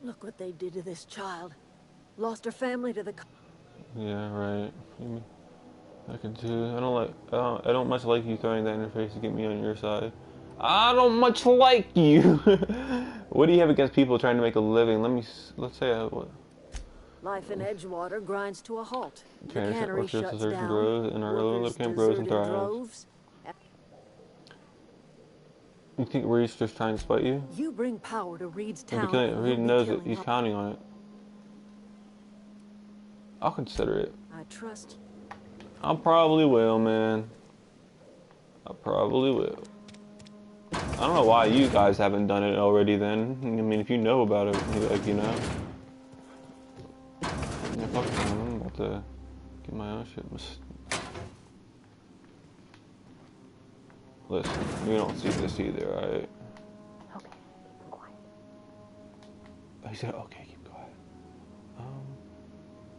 Look what they did to this child. Lost her family to the... Yeah, right. I can too. I don't much like you throwing that interface to get me on your side. I don't much like you. What do you have against people trying to make a living? Let's say what? Life in Edgewater grinds to a halt. The Trainers cannery workers shuts search and down. grows, and our little Workers camp grows and desert in thrives. droves. You think Reed's just trying to spite you? You bring power to Reed's Maybe town. And Reed you'll knows be it. He's counting on it. I'll consider it. I trust you. I probably will, man. I probably will. I don't know why you guys haven't done it already then. I mean, if you know about it, like, you know. Yeah, fuck it, I'm about to get my own shit. Listen, you don't see this either, right? Okay, quiet. He said, okay, keep quiet.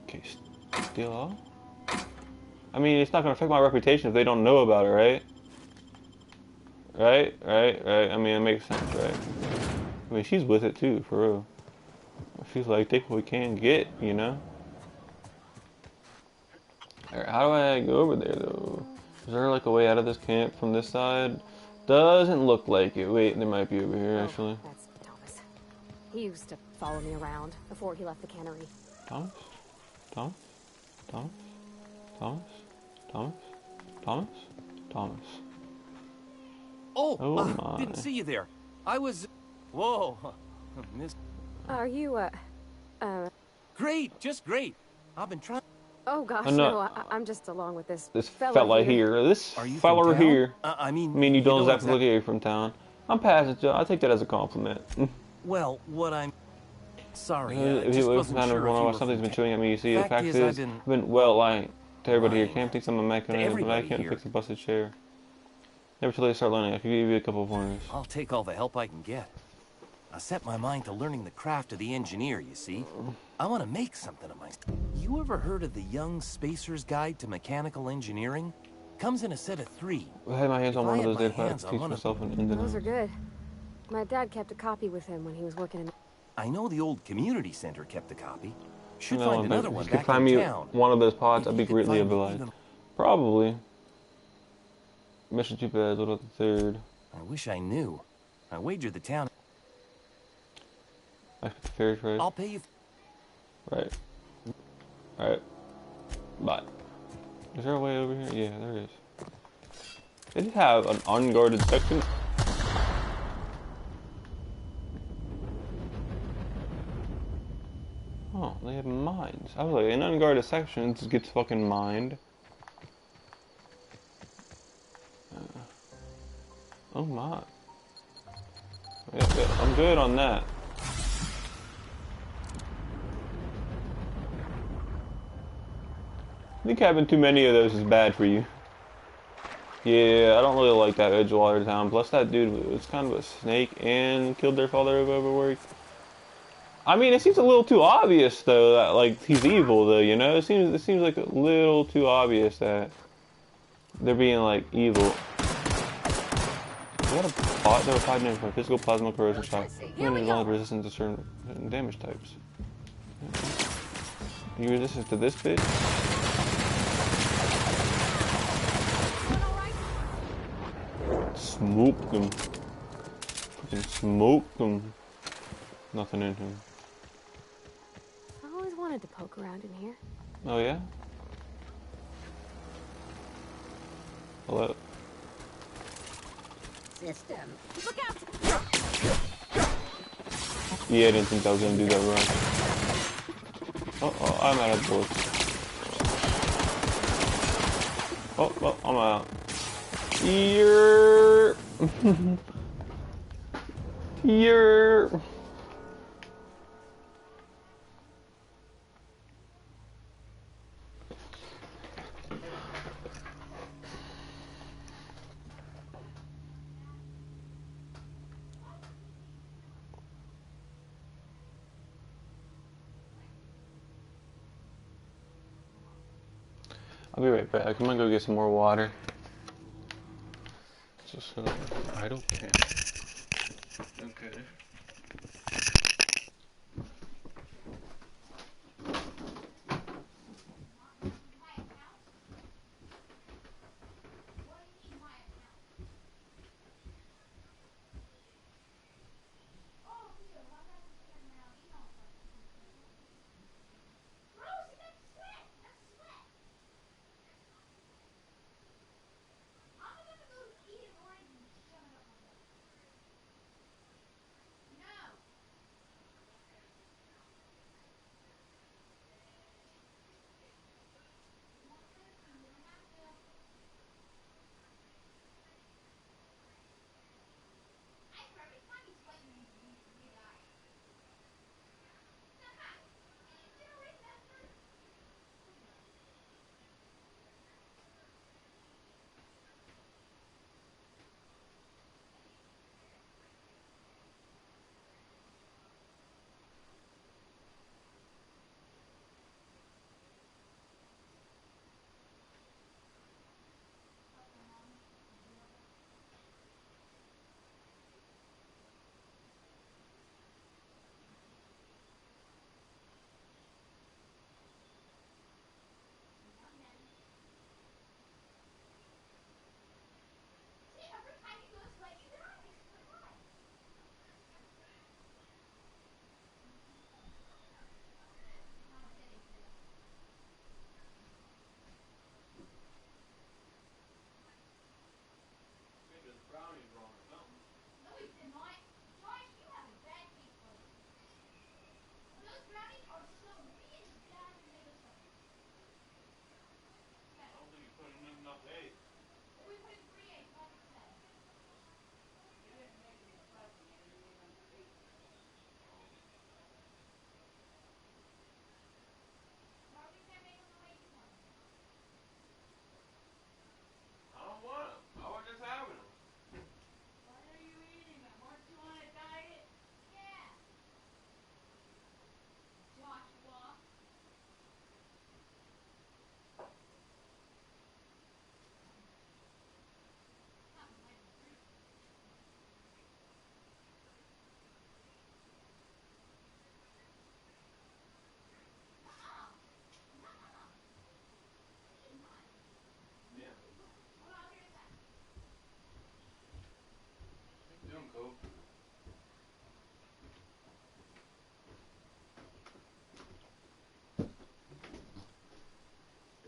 Okay, steal off? I mean, it's not gonna affect my reputation if they don't know about it, right? Right. I mean, it makes sense, right? I mean, she's with it too, for real. She's like, take what we can get, you know? Alright, how do I go over there, though? Is there, like, a way out of this camp from this side? Doesn't look like it. Wait, there might be over here, actually. That's Thomas. He used to follow me around before he left the cannery. Thomas? Thomas? Thomas? Thomas? Thomas? Thomas? Thomas? Oh, didn't see you there. I was... Whoa. Miss... Are you, Great, just great. I've been trying... Oh gosh, I'm no, I'm just along with this fella here. This Are you fella from town? here. I mean, you don't exactly look like you're from town. I'm passing, Joe. I take that as a compliment. Well, what I'm... Sorry, if just you wasn't kind of sure if wonder you why were something's from been chewing at me, you see, the fact is, I've I've been, well, like, to everybody here, lying Cam thinks I'm a mechanic, but I can't fix a busted chair. Never till they start learning. I can give you a couple of pointers. I'll take all the help I can get. I set my mind to learning the craft of the engineer, you see. I want to make something of myself. You ever heard of the Young Spacer's Guide to Mechanical Engineering? Comes in a set of 3. I had my hands on one of those days, but I teach myself an in Those are good. My dad kept a copy with him when he was working in... I know the old community center kept a copy. Should No, find another one if you could back find in me town. one of those pods, I'd be You could greatly find me obliged. even- Probably. Mission 2 pads, what about the third? I wish I knew. I wagered the town... I put the fairy trade. I'll pay you... Right. Alright. Bye. Is there a way over here? Yeah, there is. They did have an unguarded section. Oh, they have mines. I was like, an unguarded section just gets fucking mined. Oh my. Yeah, I'm good on that. I think having too many of those is bad for you. Yeah, I don't really like that Edgewater town. Plus that dude was kind of a snake and killed their father over overwork. I mean, it seems a little too obvious though that like he's evil though, you know? It seems like a little too obvious that they're being like evil. What a pot? No, pot name for physical plasma corrosion shock. Human is resistant to certain damage types. You resistant to this bitch? Smoke them. Fucking smoke them. Nothing in him. I always wanted to poke around in here. Oh yeah? Hello? System. Look out! Yeah, I didn't think I was gonna do that wrong. Oh, I'm out of bullets. Oh, I'm out. Here. Here. I'll be right back. I'm gonna go get some more water. Just idle camp. Okay.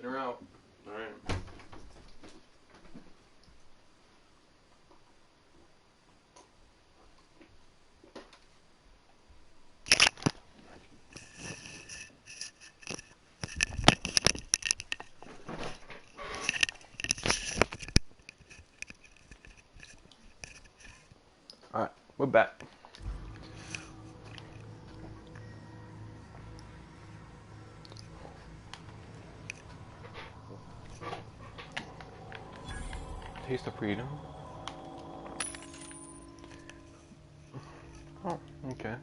In or out? Alright. Alright, we're back. Taste of freedom. Oh, okay.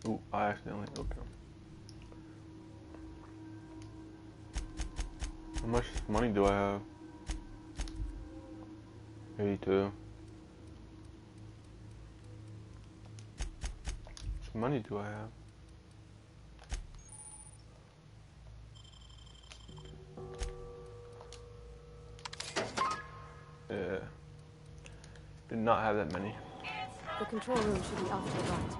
Ooh, I accidentally, okay. How much money do I have? 82. How much money do I have? Yeah. Did not have that many. The control room should be off to the right.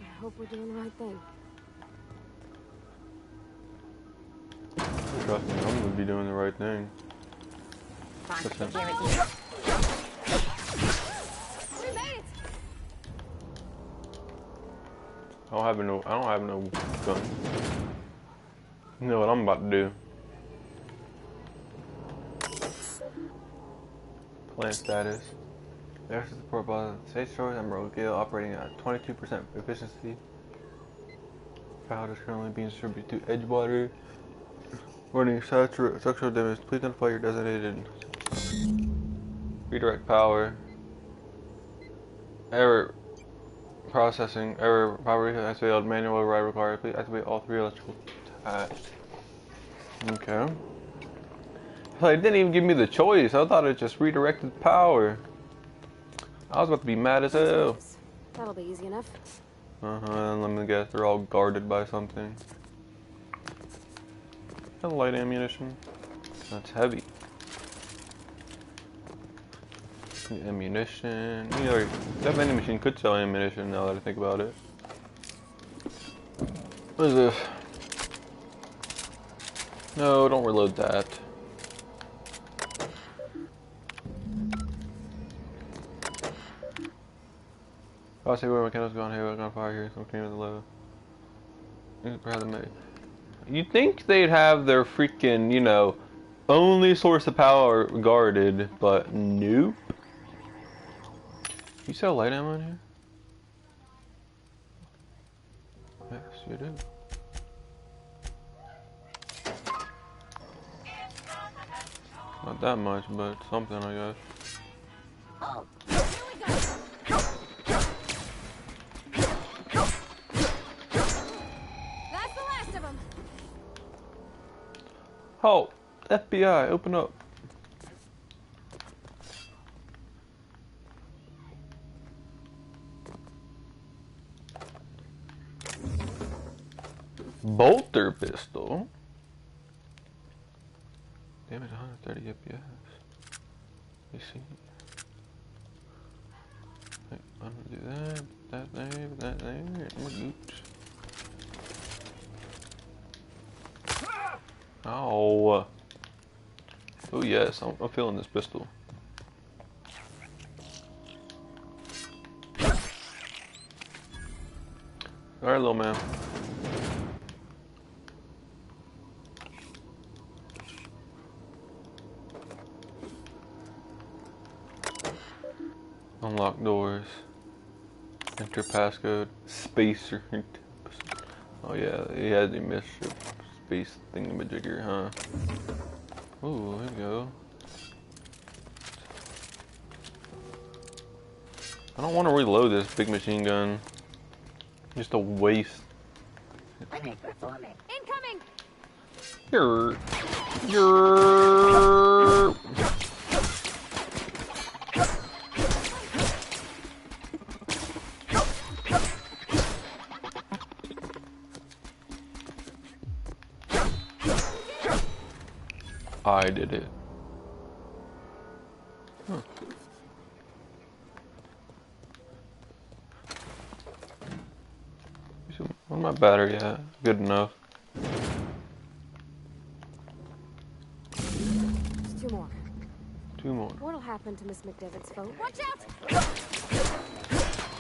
I hope we're doing the right thing. Trust me, I'm gonna be doing the right thing. Listen. We made it! I don't have no gun. You know what I'm about to do. Plant status. The extra support by Sage Shores and Rogill operating at 22% efficiency. Powder is currently being distributed to Edgewater. Running structural damage. Please identify your designated. Redirect power. Error. Processing. Error. Power has failed. Manual override required. Please activate all 3 electrical tasks. Okay. It didn't even give me the choice. I thought it just redirected power. I was about to be mad as hell. That'll be easy enough. Let me guess, they're all guarded by something. Light ammunition. That's heavy. Ammunition. You know, that vending machine could sell ammunition now that I think about it. What is this? No, don't reload that. I'll see where my candle's gone here. We're gonna fire here. Some cleaner than low. You'd think they'd have their freaking, you know, only source of power guarded, but nope. You sell light ammo in here? Yes, you do. Not that much, but something, I guess. Oh, here we go. That's the last of them. Oh, FBI, open up. Bolter pistol. Damage 130 FPS. You see? I'm gonna do that there, and we're gooch. Ow. Oh yes, I'm feeling this pistol. Alright, little man. Unlock doors. Enter passcode. Spacer. Oh yeah, he had the mischief space thingamajigger, huh? Ooh, there we go. I don't want to reload this big machine gun. Just a waste. Incoming! You're... I did it. Huh. Where's my battery at? Good enough. Just 2 more. 2 more. What'll happen to Miss McDevitt's phone? Watch out!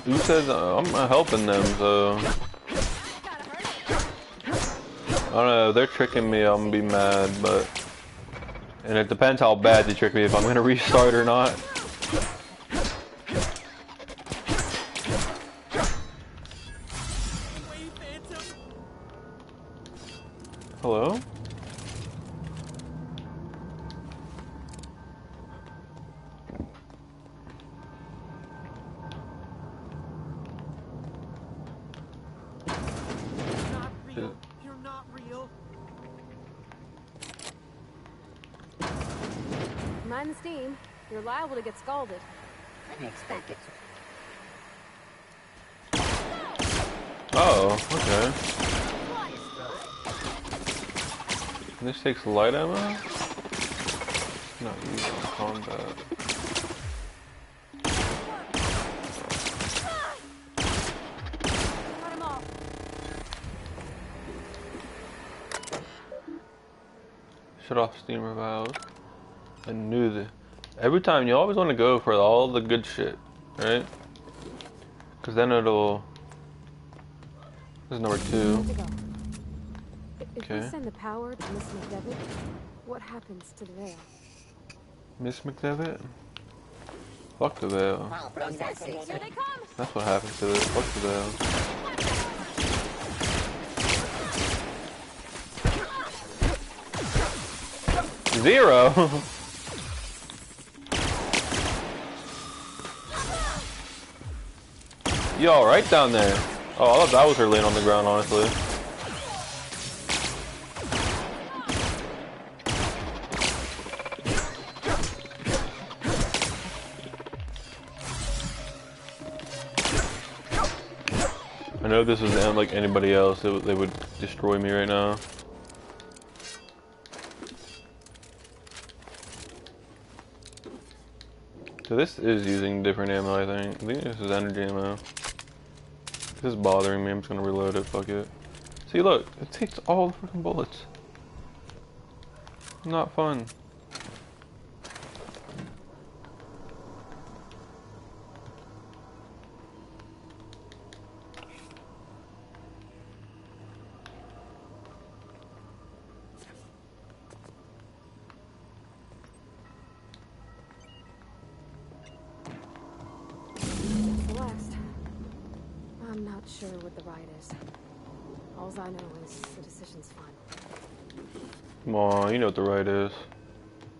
Who says I'm helping them, so... I don't know, if they're tricking me, I'm gonna be mad, but... And it depends how bad they trick me, if I'm gonna restart or not. Hello? You're not real. Mind the steam. You're liable to get scalded. Unexpected. Oh, okay. This takes light ammo? Not used in combat. Cut him off. Shut off steamer valves. I knew that. Every time you always want to go for all the good shit, right? Because then it'll. This is number 2. If we send the power to Miss McDevitt, what happens to the veil? Miss McDevitt? Fuck the veil. Here they come! That's what happens to it. Fuck the veil. Zero? You alright down there? Oh, I thought that was her laying on the ground, honestly. I know if this was like anybody else, they would destroy me right now. So this is using different ammo, I think. I think this is energy ammo. This is bothering me. I'm just gonna reload it. Fuck it. See, look, it takes all the freaking bullets. Not fun. I'm not sure what the right is. All I know is the decision's fine. Come on, you know what the right is.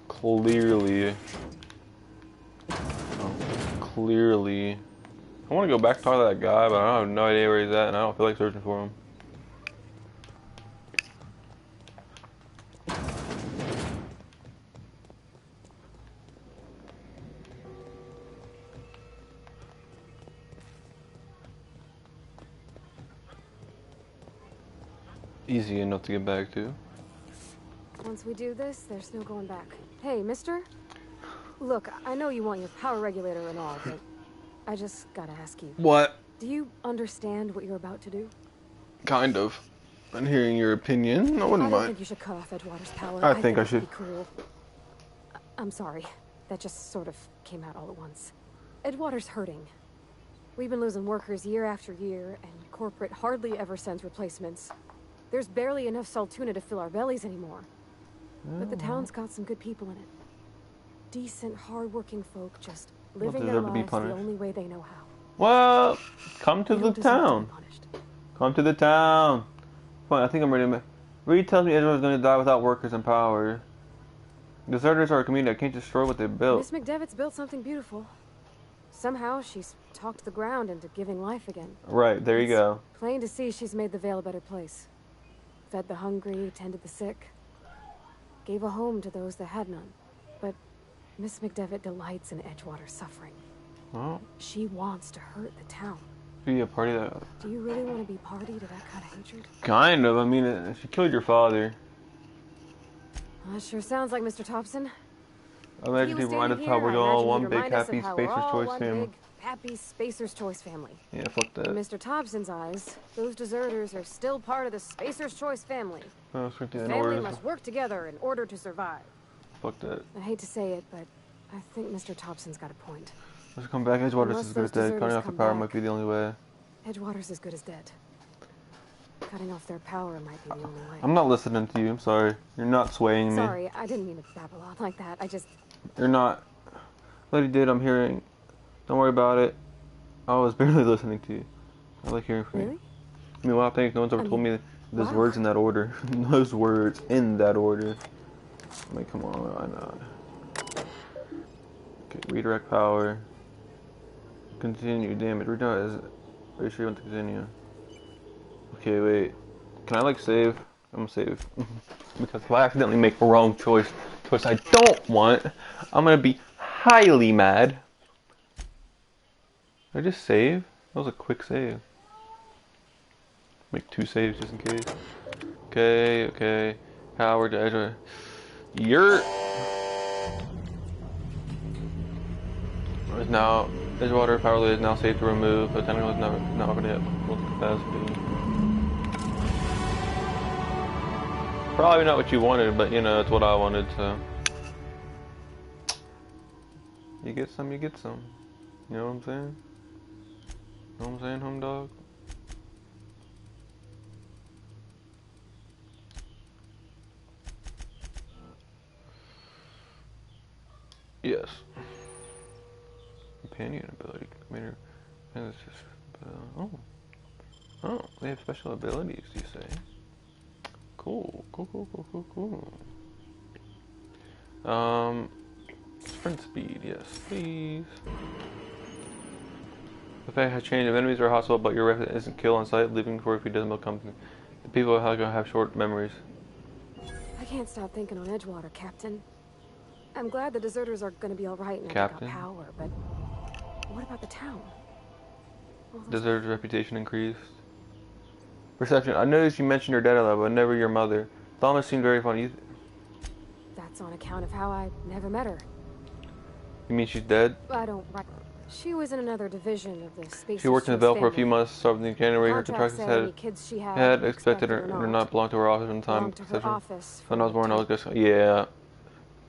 Clearly. Oh, clearly. I want to go back and talk to that guy, but I have no idea where he's at, and I don't feel like searching for him. Easy enough to get back to. Once we do this, there's no going back. Hey, mister? Look, I know you want your power regulator and all, but I just gotta ask you. What? Do you understand what you're about to do? Kind of. I'm hearing your opinion. I wouldn't I mind. think you should cut off Edgewater's power. I think I should. Be cruel. I'm sorry. That just sort of came out all at once. Edgewater's hurting. We've been losing workers year after year, and corporate hardly ever sends replacements. There's barely enough Saltuna to fill our bellies anymore. But the town's got some good people in it. Decent, hard-working folk just living their lives the only way they know how. Well, come to the town. Come to the town. Fine, I think I'm ready to... Reed tells me Edgewater's going to die without workers and power. Deserters are a community that can't destroy what they built. Miss McDevitt's built something beautiful. Somehow, she's talked the ground into giving life again. Right, there you go. Plain to see she's made the Vale a better place. Fed the hungry, tended the sick. Gave a home to those that had none. But Miss McDevitt delights in Edgewater's suffering. Well, she wants to hurt the town. Be a party that... Do you really want to be party to that kind of hatred? Kind of. I mean, she killed your father. Well, that sure sounds like Mr. Thompson. I imagine he reminded us how we're all one big happy Spacer's Choice team. happy Spacer's Choice family. Yeah, fuck that. In Mr. Thompson's eyes, those deserters are still part of the Spacer's Choice family. Oh, the family must work together in order to survive. Fuck that. I hate to say it, but I think Mr. Thompson's got a point. Let's come back. Edgewater's as good as dead. Cutting off the power might be the only way. Edgewater's as good as dead. Cutting off their power might be the only way. I'm not listening to you. I'm sorry. You're not swaying me. Sorry, I didn't mean to babble on like that. I just... You're not. Lady did. I'm hearing. Don't worry about it. I was barely listening to you. I like hearing from you. I mean, wow, thanks. No one's ever told me those words in that order. Those words in that order. I mean, come on. Why not? Okay, redirect power. Continue damage. Are you sure you want to continue? Okay, wait. Can I like save? I'm gonna save. Because if I accidentally make the wrong choice I don't want, I'm gonna be highly mad. Did I just save? That was a quick save. Make 2 saves just in case. Okay. Power to Edgewater. Is now Edgewater power lead is now safe to remove, but technically it's not already at full capacity. Probably not what you wanted, but you know, it's what I wanted, so. You get some, you get some. You know what I'm saying? You know what I'm saying, home dog? Yes. Companion ability. Commander. Oh, they have special abilities, you say? Cool. Sprint speed, yes, please. The fact has changed. If enemies are hostile, but your weapon isn't kill on sight, leaving for if he doesn't company. The people are gonna have short memories. I can't stop thinking on Edgewater, Captain. I'm glad the deserters are gonna be alright now they got power, but what about the town? Deserters' reputation increased. Perception. I noticed you mentioned her dad a lot, but never your mother. Thomas seemed very funny. That's on account of how I never met her. You mean she's dead? I don't. She was in another division of the space. She worked in the Bell for a few months, started in January. Her contract had expected her or not belong to her office in time. When I was born, I was just yeah,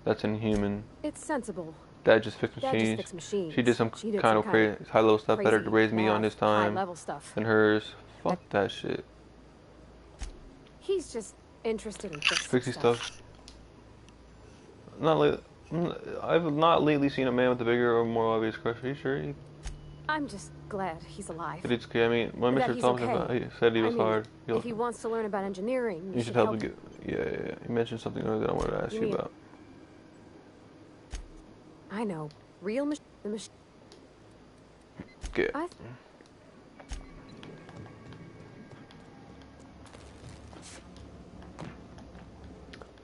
that's inhuman. It's sensible. Dad just fixed machines. She did some kind of crazy, high-level stuff better to raise me on his time than hers. Fuck that shit. He's just interested in fixing stuff. I've not lately seen a man with a bigger or more obvious crush. Are you sure? I'm just glad he's alive. But it's okay. I mean, when Mr. Thompson said he was hard. If he wants to learn about engineering, you should help him get. Yeah. He mentioned something earlier that I wanted to ask you about. I know. Real machine. Okay.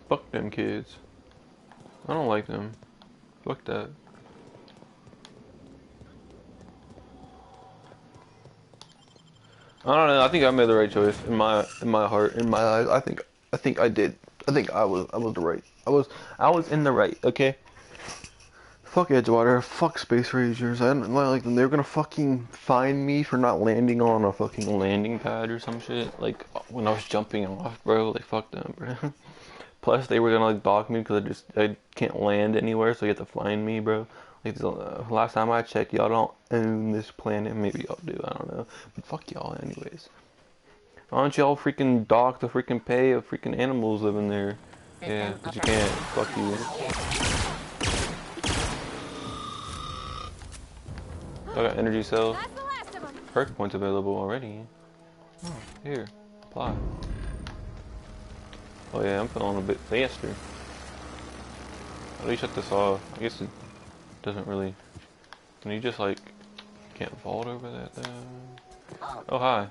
Fuck them kids. I don't like them. Fuck that. I don't know. I think I made the right choice in my heart, in my eyes. I think I did. I think I was the right. I was in the right. Okay. Fuck Edgewater. Fuck Space Rangers. I don't like them. They're gonna fucking find me for not landing on a fucking landing pad or some shit. Like when I was jumping off, bro. They fucked them, bro. Plus, they were gonna like dock me because I can't land anywhere, so you have to find me, bro. Like last time I checked, y'all don't own this planet. Maybe y'all do. I don't know. But fuck y'all, anyways. Why don't y'all freaking dock the freaking pay of freaking animals living there? Yeah, but you can't. Fuck you. I got energy cells. Perk points available already. Oh, here, apply. Oh yeah, I'm feeling a bit faster. At least shut this off. I guess it doesn't really. Can you just like can't vault over that though? Oh hi.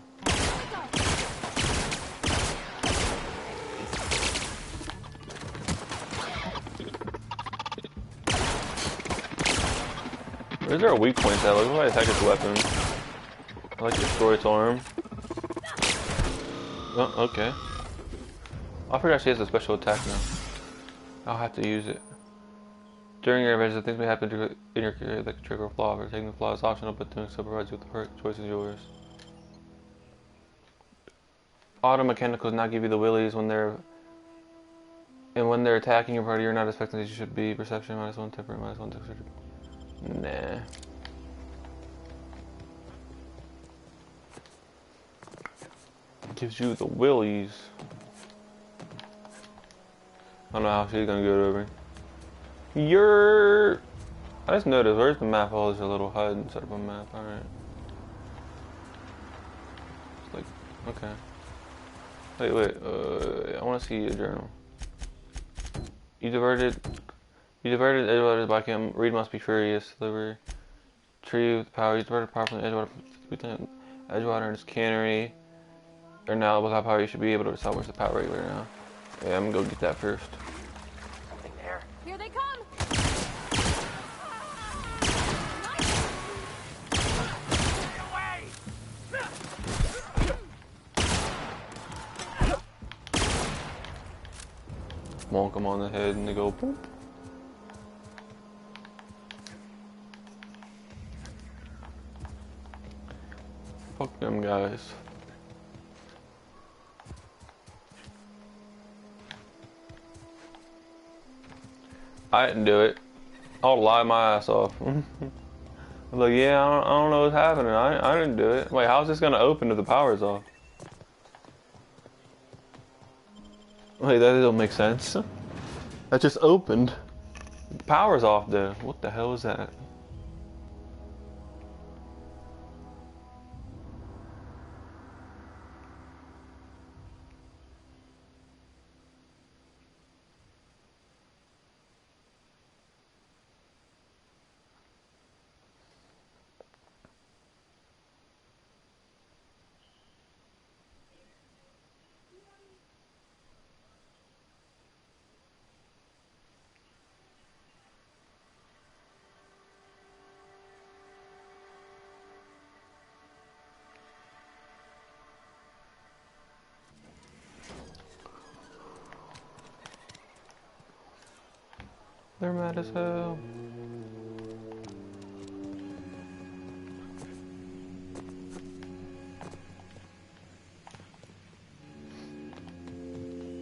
Is there a weak point that looks like I attack its weapon? I like destroy its arm. Oh, okay. I forgot she has a special attack now. I'll have to use it. During your adventure, things may happen in your career that could trigger a flaw. Taking the flaw is optional, but doing so provides you with the correct choice is yours. Auto mechanicals not give you the willies when they're attacking your party. You're not expecting that you should be. Perception -1, temperament -1, dexterity. Nah. Gives you the willies. I don't know how she's gonna get over. I just noticed, where's the map? Oh, there's a little HUD instead of a map. Alright. It's like, okay. Wait, I wanna see a journal. You diverted Edgewater's by him. Reed must be furious. Delivery. Tree with power. You diverted power from Edgewater and his cannery. Or now without power, you should be able to establish the power regulator now. Yeah, I'm gonna go get that first. Something there. Here they come! Bonk them on the head and they go boop. Fuck them guys. I didn't do it. I'll lie my ass off. I'm like, yeah, I don't know what's happening. I didn't do it. Wait, how's this gonna open if the power's off? Wait, that don't make sense. That just opened. The power's off though. What the hell is that? They're mad as hell.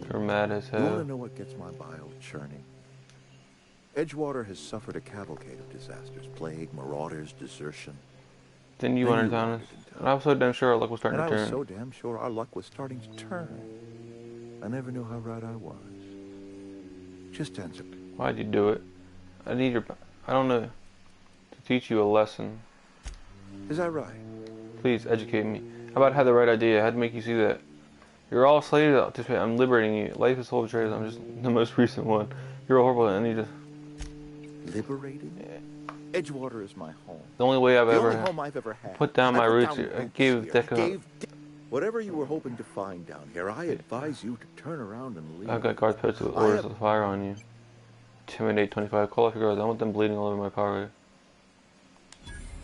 They're mad as hell. You want to know what gets my bile churning? Edgewater has suffered a cavalcade of disasters. Plague, marauders, desertion. Then you wanted on us. And I was so damn sure our luck was starting to turn. I was so damn sure our luck was starting to turn. I never knew how right I was. Just answer me. Why'd you do it? I don't know. To teach you a lesson. Is that right? Please educate me. How about I had the right idea? I had to make you see that. You're all slaves to participate. I'm liberating you. Life is full of betrayals. I'm just the most recent one. You're horrible and I need to... Liberated? Yeah. Edgewater is my home. The only way I've ever had. Put down my roots here. I gave Deca... Whatever you were hoping to find down here, I advise you to turn around and leave. I've got guards posted with orders to fire on you. Intimidate 25. Call off your guards. I want them bleeding all over my power.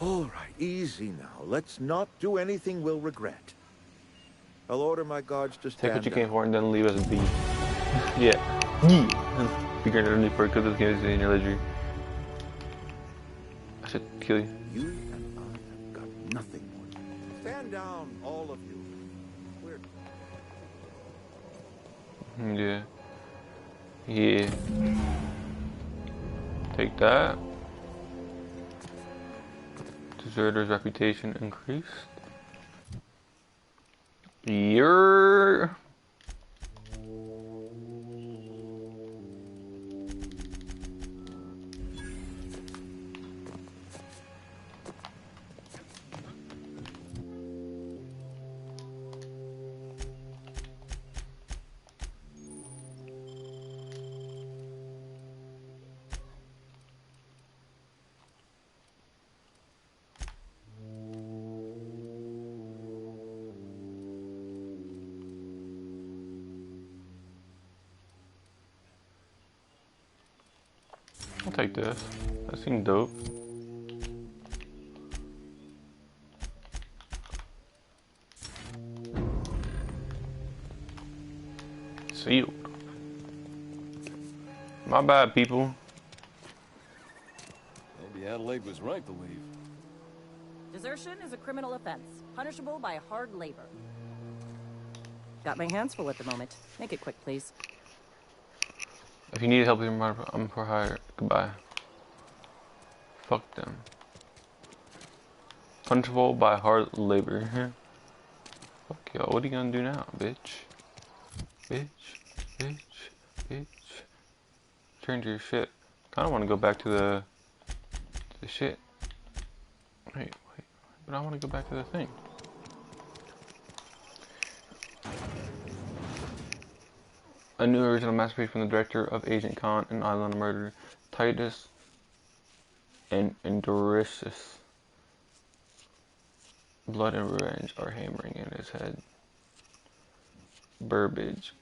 All right, easy now. Let's not do anything we'll regret. I'll order my guards to stand Take what you came down. for and then leave us be. Yeah. Be granted only for because this game is in your ledger. I should kill you. You and I have got nothing more. Stand down, all of you. Yeah. Yeah. Take that. Deserter's reputation increased. You're... I'll take this. That seemed dope. Sealed. My bad, people. Maybe Adelaide was right to leave. Desertion is a criminal offense, punishable by hard labor. Got my hands full at the moment. Make it quick, please. If you need help, I'm for hire. Goodbye. Fuck them. Punishable by hard labor. Fuck y'all. What are you gonna do now, bitch? Bitch. Bitch. Bitch. Turn to your shit. Kinda wanna go back to the shit. Wait. But I wanna go back to the thing. A new original masterpiece from the director of Agent Khan and Island of Murder, Titus and Endoricious. Blood and revenge are hammering in his head. Burbage.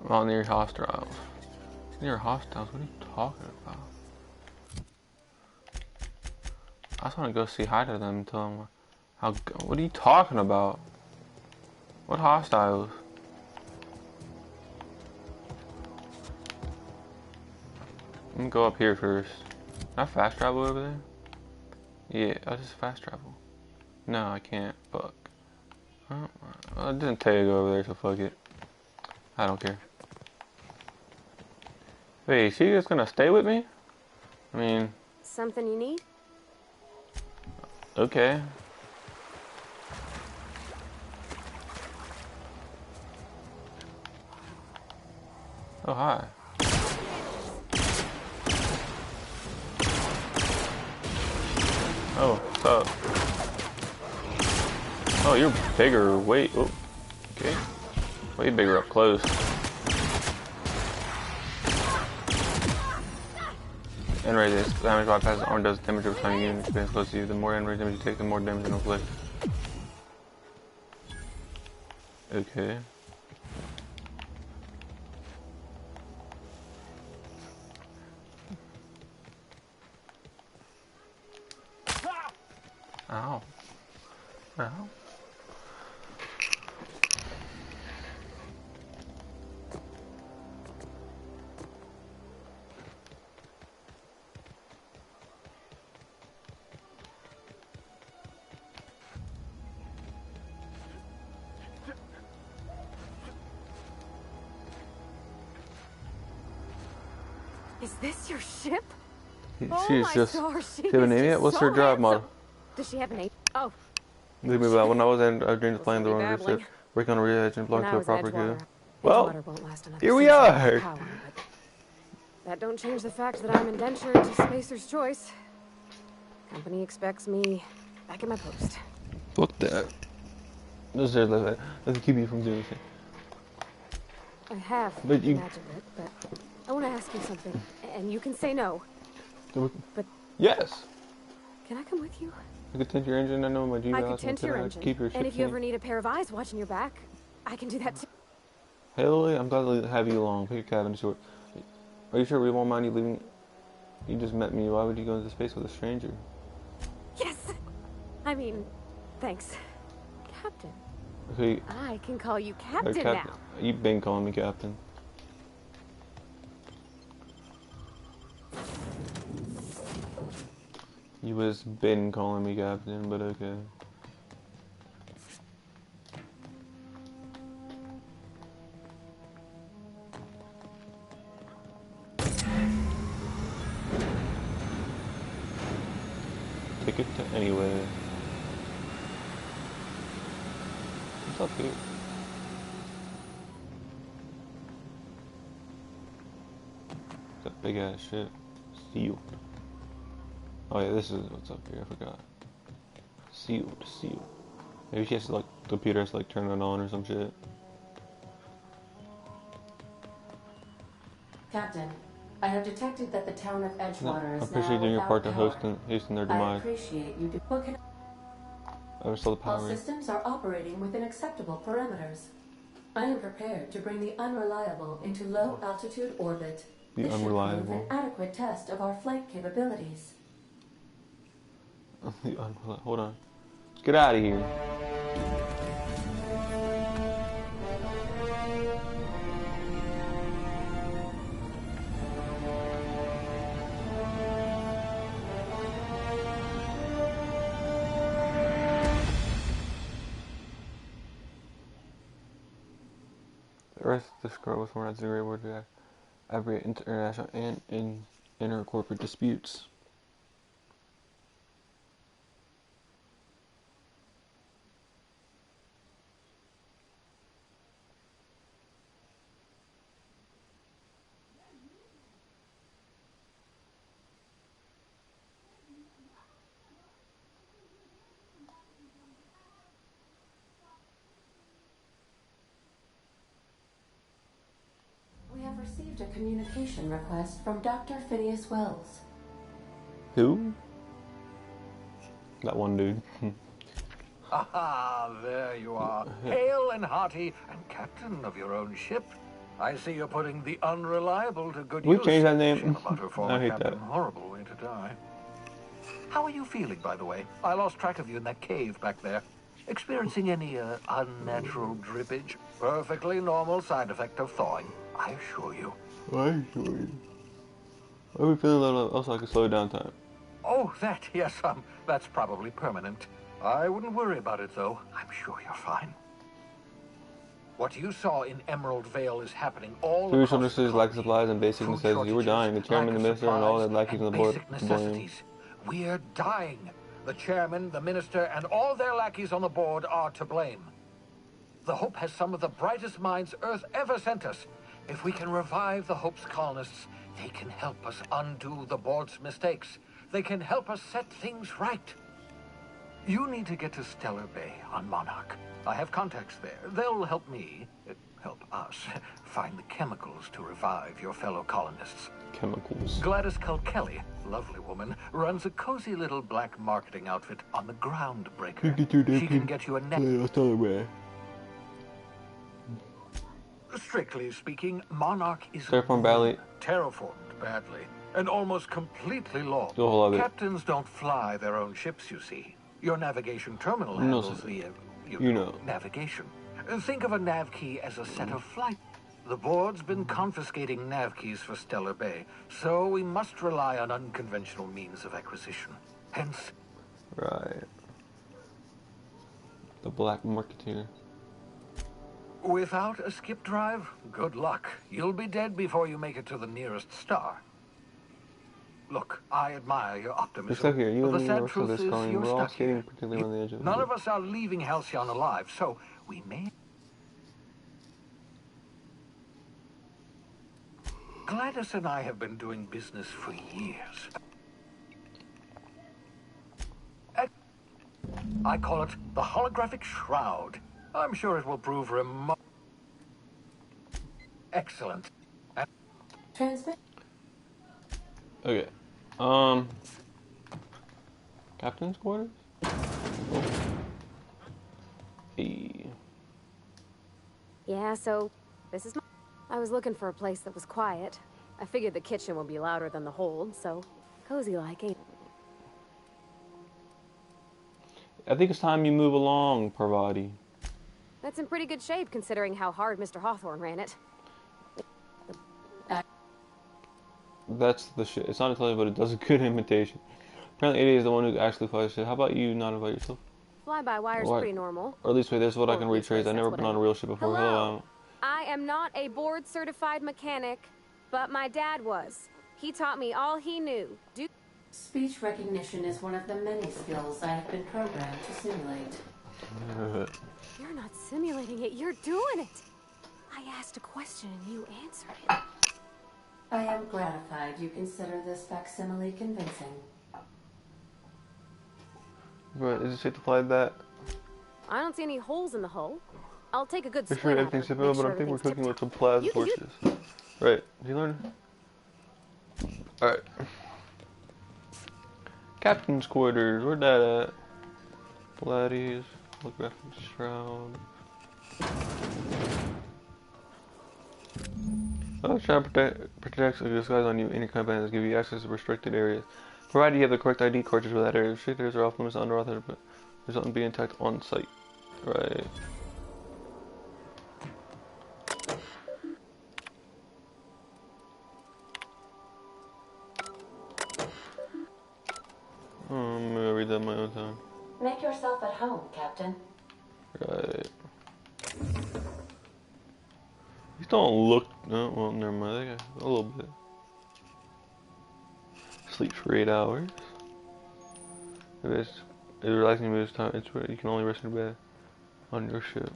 Well, near hostiles. Near hostiles? What are you talking about? I just want to go say hi to them and tell them how. What are you talking about? What hostiles? I'm gonna go up here first. Can I fast travel over there? Yeah, I'll just fast travel. No, I can't. Fuck. Well, it didn't tell you to go over there, so fuck it. I don't care. Wait, is she just gonna stay with me? I mean... Something you need? Okay. Oh, hi. Oh, what's up? Oh, you're bigger. Wait. Oh, okay. Way bigger up close. Enrage is damage bypasses armor does damage every time you unit experience close to you. The more enrage damage you take, the more damage it inflicts. Okay. Ow. Ow. Is this your ship? She's just. Do you have a name yet? What's her job model? Does she have a name? Oh. Leave me about. When I was in Dreams playing the wrong ship, working on a real edge and belonging to a proper crew. Well, here we are. That don't change the fact that I'm indentured to Spacer's Choice. Company expects me back at my post. Fuck that. Let's keep you from doing anything. I have imagined it, but I want to ask you something, and you can say no. But yes. Can I come with you? I could tint your engine. I know my G. I could tint your engine. Keep your ship and if you safe. ever need a pair of eyes watching your back, I can do that too. Hell yeah, I'm glad to have you along. Pick your cabin short. Are you sure we won't mind you leaving? You just met me. Why would you go into space with a stranger? Yes. I mean, thanks, Captain. Okay. I can call you Captain now. You've been calling me Captain. You was been calling me Captain, but okay. Ticket to anywhere. What's up here? That big ass shit. Sealed. Oh yeah, this is what's up here, I forgot. Sealed. Maybe she has to, like, the computer has to, like, turn it on or some shit. Captain, I have detected that the town of Edgewater is appreciate now doing your part to without hasten their power. I demise. appreciate you. What can Oversaw the power. All systems are operating within acceptable parameters. I am prepared to bring the unreliable into low-altitude orbit. The This unreliable. should prove an adequate test of our flight capabilities. The unreliable. Hold on. Let's get out of here. The Earth, the scroll was more as a great word to abrogate international and inter-corporate disputes. We have received a communication request from Dr. Phineas Wells. Who? That one dude. Aha, there you are. Hale and hearty and captain of your own ship. I see you're putting the unreliable to good use. We changed that name. Shame about her former I hate captain. that. Horrible way to die. How are you feeling, by the way? I lost track of you in that cave back there. Experiencing any unnatural drippage? Perfectly normal side effect of thawing, I assure you. I assure you. I've been feeling a little else like a slow down time. Oh, that, yes, that's probably permanent. I wouldn't worry about it, though. I'm sure you're fine. What you saw in Emerald Vale is happening all across the Food shortages, lack of supplies, and basic Food necessities. You were dying. The chairman, the minister, and all the lackeys on the board basic to blame. necessities. We're dying. The chairman, the minister, and all their lackeys on the board are to blame. The Hope has some of the brightest minds Earth ever sent us. If we can revive the Hope's colonists, they can help us undo the board's mistakes. They can help us set things right. You need to get to Stellar Bay on Monarch. I have contacts there. They'll help me, help us, find the chemicals to revive your fellow colonists. Chemicals. Gladys Kelly, lovely woman, runs a cozy little black marketing outfit on the Groundbreaker. She can get you a net. Strictly speaking, Monarch is terraformed badly and almost completely lost. Captains don't fly their own ships, you see. Your navigation terminal handles the navigation. Think of a nav key as a set of flight. The board's been confiscating nav keys for Stellar Bay, so we must rely on unconventional means of acquisition. Hence... Right. The black marketeer. Without a skip drive, good luck. You'll be dead before you make it to the nearest star. Look, I admire your optimism. We're stuck here. You but and the me sad are still truth this is calling. you're We're all stuck skating here. particularly on the edge of None of us are leaving Halcyon alive, so we may... Gladys and I have been doing business for years. I call it the holographic shroud. I'm sure it will prove excellent. Transmit. Okay. Captain's quarters? Hey. Yeah, so this is I was looking for a place that was quiet. I figured the kitchen would be louder than the hold, so cozy like, ain't it? I think it's time you move along, Parvati. That's in pretty good shape considering how hard Mr. Hawthorne ran it. That's the shit. It's not intelligent, but it does a good imitation. Apparently, Eddie is the one who actually flies shit. How about you not invite yourself? Fly-by-wire's pretty normal. Or at least, wait, this is what I can retrace. I've never been on a real ship before. Hello. I am not a board-certified mechanic, but my dad was. He taught me all he knew. Speech recognition is one of the many skills I have been programmed to simulate. You're not simulating it, you're doing it. I asked a question and you answered it. I am gratified you consider this facsimile convincing. But is it safe to fly that? I don't see any holes in the hull. I'll take a good squint at it, but I think we're cooking with some plasma torches. Right. Did you learn? Alright. Captain's quarters, where'd that at? Pilates, holographic shroud. Oh, shroud protects against guys on you. Any kind of bans give you access to restricted areas. Provided you have the correct ID cartridge for that area. Restricted areas are off limits to unauthorized, but resulting in being attacked on site. Right. I'm gonna read that on my own time. Make yourself at home, Captain. Right. These don't look. No, well, never mind. They got a little bit. Sleep for 8 hours. If it's relaxing moves time, it's where you can only rest in bed on your ship.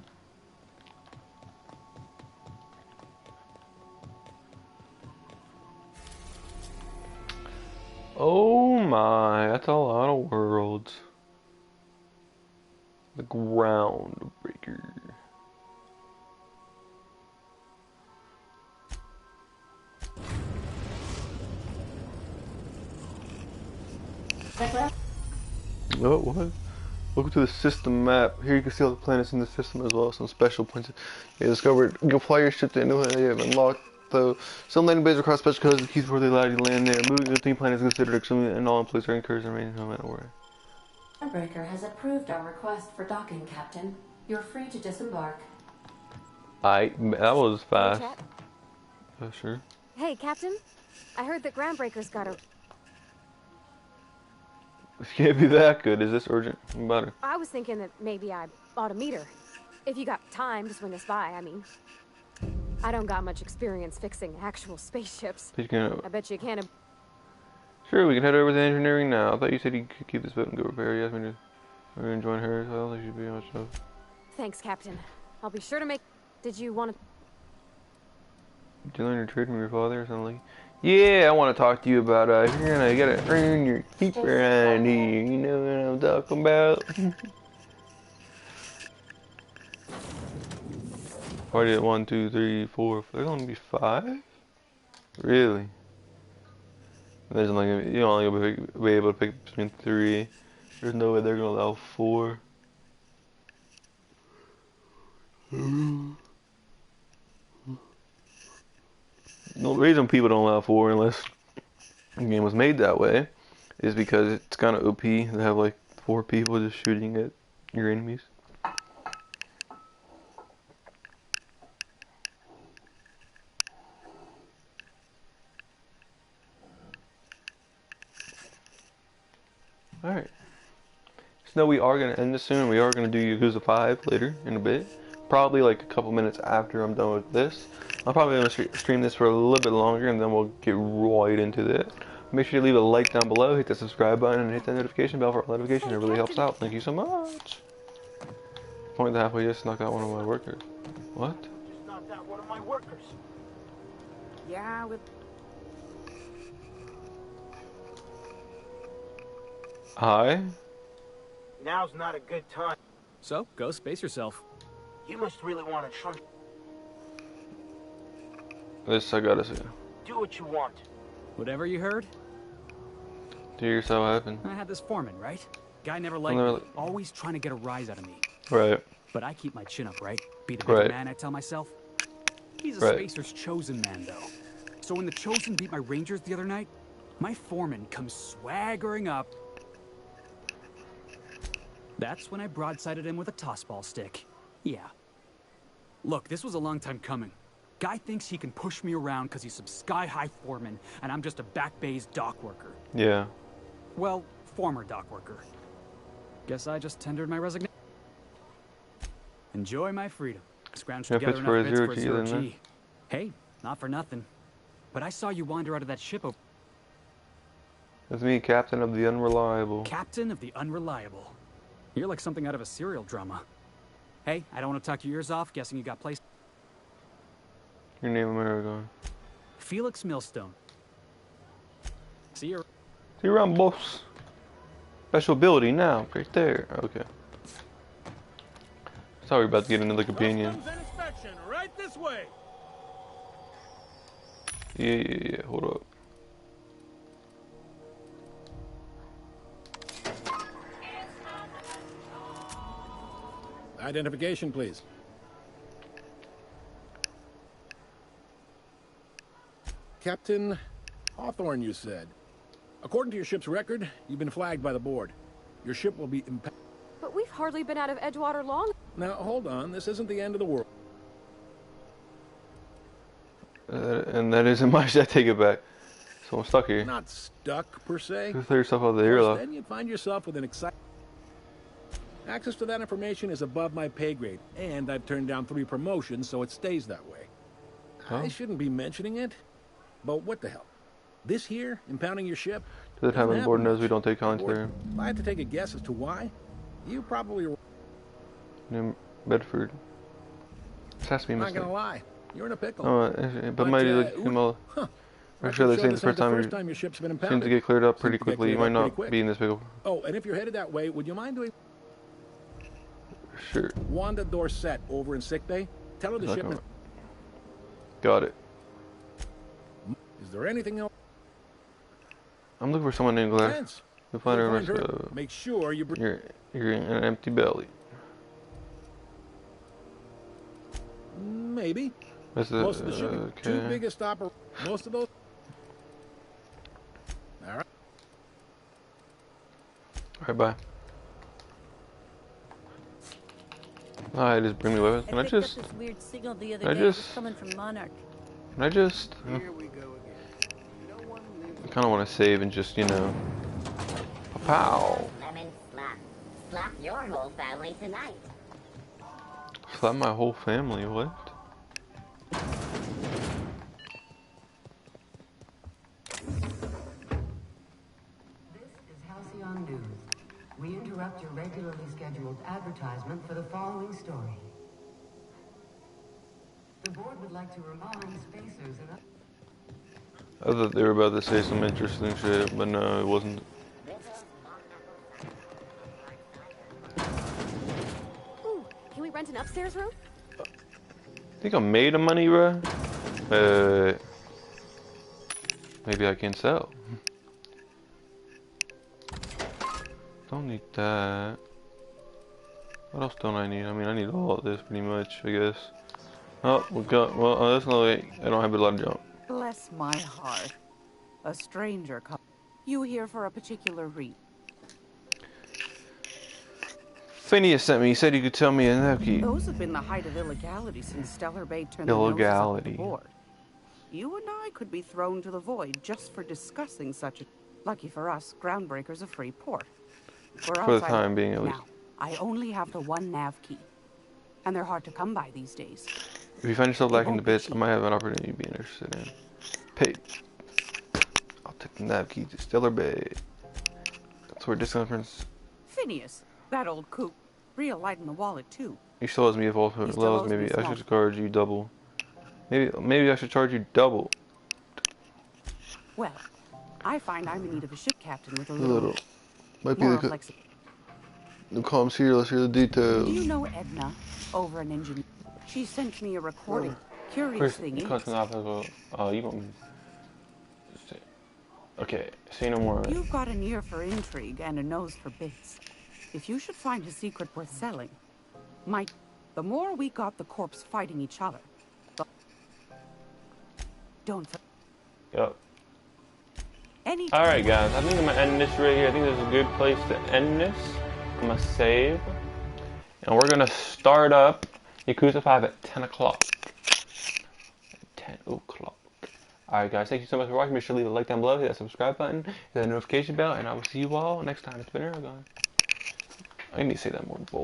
Oh my, that's a lot of worlds. The Groundbreaker. Oh, what? Welcome to the system map. Here you can see all the planets in the system as well as some special points you discovered. You can fly your ship to a new planet you have unlocked, though. Some landing bases require special codes and keys before they allow you to land there. Moving to the new planet is considered extremely, and all employees are encouraged to remain no matter where. Groundbreaker has approved our request for docking, Captain. You're free to disembark. That was fast. Hey, Sure. hey, Captain. I heard that Groundbreaker's got a... This can't be that good. Is this urgent? Better. I was thinking that maybe I ought to meet her. If you got time to swing us by, I mean. I don't got much experience fixing actual spaceships. I bet you can't... Sure, we can head over to engineering now. I thought you said you could keep this boat and go repair. You asked me to really join her, so I don't think she'd be much of. Thanks, Captain. I'll be sure to make... Did you want to... Did you learn your trade from your father or something? Yeah, I want to talk to you about, you gotta earn your keep around here. You know what I'm talking about? Party at 1, 2, 3, 4. There's only be 5? Really? There's only you're only gonna be able to pick between 3. There's no way they're gonna allow 4. The reason people don't allow 4 unless the game was made that way is because it's kind of OP to have like 4 people just shooting at your enemies. Alright. So we are going to end this soon. We are going to do Yakuza 5 later in a bit. Probably like a couple minutes after I'm done with this. I'm probably going to stream this for a little bit longer and then we'll get right into that. Make sure you leave a like down below, hit the subscribe button, and hit that notification bell for all notifications. It really helps out. Thank you so much. Point halfway, just knocked out one of my workers. What? Just knocked out one of my workers. Yeah, with... Hi? Now's not a good time. So, go space yourself. You must really want to try. This I gotta see. Do what you want. Whatever you heard? Do yourself happen. I had this foreman, right? Guy never liked me. Always trying to get a rise out of me. Right. But I keep my chin up, right? Be the big man, I tell myself. He's a Spacer's chosen man, though. So when the Chosen beat my Rangers the other night, my foreman comes swaggering up. That's when I broadsided him with a tossball stick. Yeah. Look, this was a long time coming. Guy thinks he can push me around because he's some sky-high foreman, and I'm just a back bay's dock worker. Yeah. Well, former dock worker. Guess I just tendered my resignation. Enjoy my freedom. Scrounge together enough bits for a 0G. Hey, not for nothing. But I saw you wander out of that ship over... That's me, Captain of the Unreliable. Captain of the Unreliable. You're like something out of a serial drama. Hey, I don't want to talk your ears off, guessing you got placed... Your name, America. Felix Millstone. See you. See you around, boss. Special ability now, right there. Okay. Sorry, we're about to get into the companion. Right this way. Yeah. Hold up. Identification, please. Captain Hawthorne, you said. According to your ship's record, you've been flagged by the board. Your ship will be impacted. But we've hardly been out of Edgewater long. Now, hold on. This isn't the end of the world. And that isn't much. I take it back. So I'm stuck here. Not stuck, per se. You throw yourself out of the airlock. Then you'd find yourself with an exciting... Access to that information is above my pay grade, and I've turned down 3 promotions, so it stays that way. Huh? I shouldn't be mentioning it, but what the hell? This here, impounding your ship? To the time the board knows we don't take commentary. If I had to take a guess as to why, you probably... New Bedford. This has to be a I'm not mistake. gonna lie, you're in a pickle. But maybe I'm sure this ain't the first time your ship's been seems impounded. to get cleared up pretty quickly. You might not be in this pickle. Oh, and if you're headed that way, would you mind doing... Sure. Wanda Dorset over in sickbay. Tell her the ship is... Got it. Is there anything else? I'm looking for someone named Glenn. You'll find her. Make sure you bring... You're in an empty belly. Maybe. Most of the shipping. Okay. 2 biggest most of those. All right. All right, bye. I just bring me weapons. Can I just? This weird signal the other Can I day just? coming from Monarch. Can I just? Here we go again. I kind of want to save and just, you know. Pow. Lemon slap. Slap your whole family tonight. Slap my whole family. What? This is Halcyon News. We interrupt your regularly scheduled advertisement for the following story. The board would like to remind spacers and... I thought they were about to say some interesting shit, but no, it wasn't. Ooh, can we rent an upstairs room? Think I'm made of money, bro? Maybe I can sell. Don't need that. What else don't I need? I mean, I need all of this pretty much, I guess. Oh, we got. Well, that's no way. I don't have a lot of jump. Bless my heart. A stranger come. You here for a particular reason? Phineas sent me. He said he could tell me a Nucky. Those have been the height of illegality since Stellar Bay turned Illegality. the board. You and I could be thrown to the void just for discussing such a... Lucky for us, Groundbreaker's a free port. For the time being, at least. Now, I only have the 1 nav key. And they're hard to come by these days. If you find yourself lacking the bits, I might have an opportunity you'd be interested in. Pay. I'll take the nav key to Stellar Bay. That's where discount friends. Phineas, that old coot. Real light in the wallet, too. He still owes me if also levels. Maybe I should charge you double. Maybe I should charge you double. Well, I find I'm in need of a ship captain with a little Might be more the flexibility. comms here. Let's hear the details. Do you know Edna, over an engineer? She sent me a recording. Curious thing is... Okay, say no more of it. You've got an ear for intrigue and a nose for bits. If you should find a secret worth selling, the more we got the corps fighting each other, don't... Yep. Alright guys, I think I'm going to end this right here. I think this is a good place to end this. I'm going to save. And we're going to start up Yakuza 5 at 10 o'clock. 10 o'clock. Alright guys, thank you so much for watching. Make sure to leave a like down below, hit that subscribe button, hit that notification bell, and I will see you all next time. It's been Aragon. I need to say that more bold.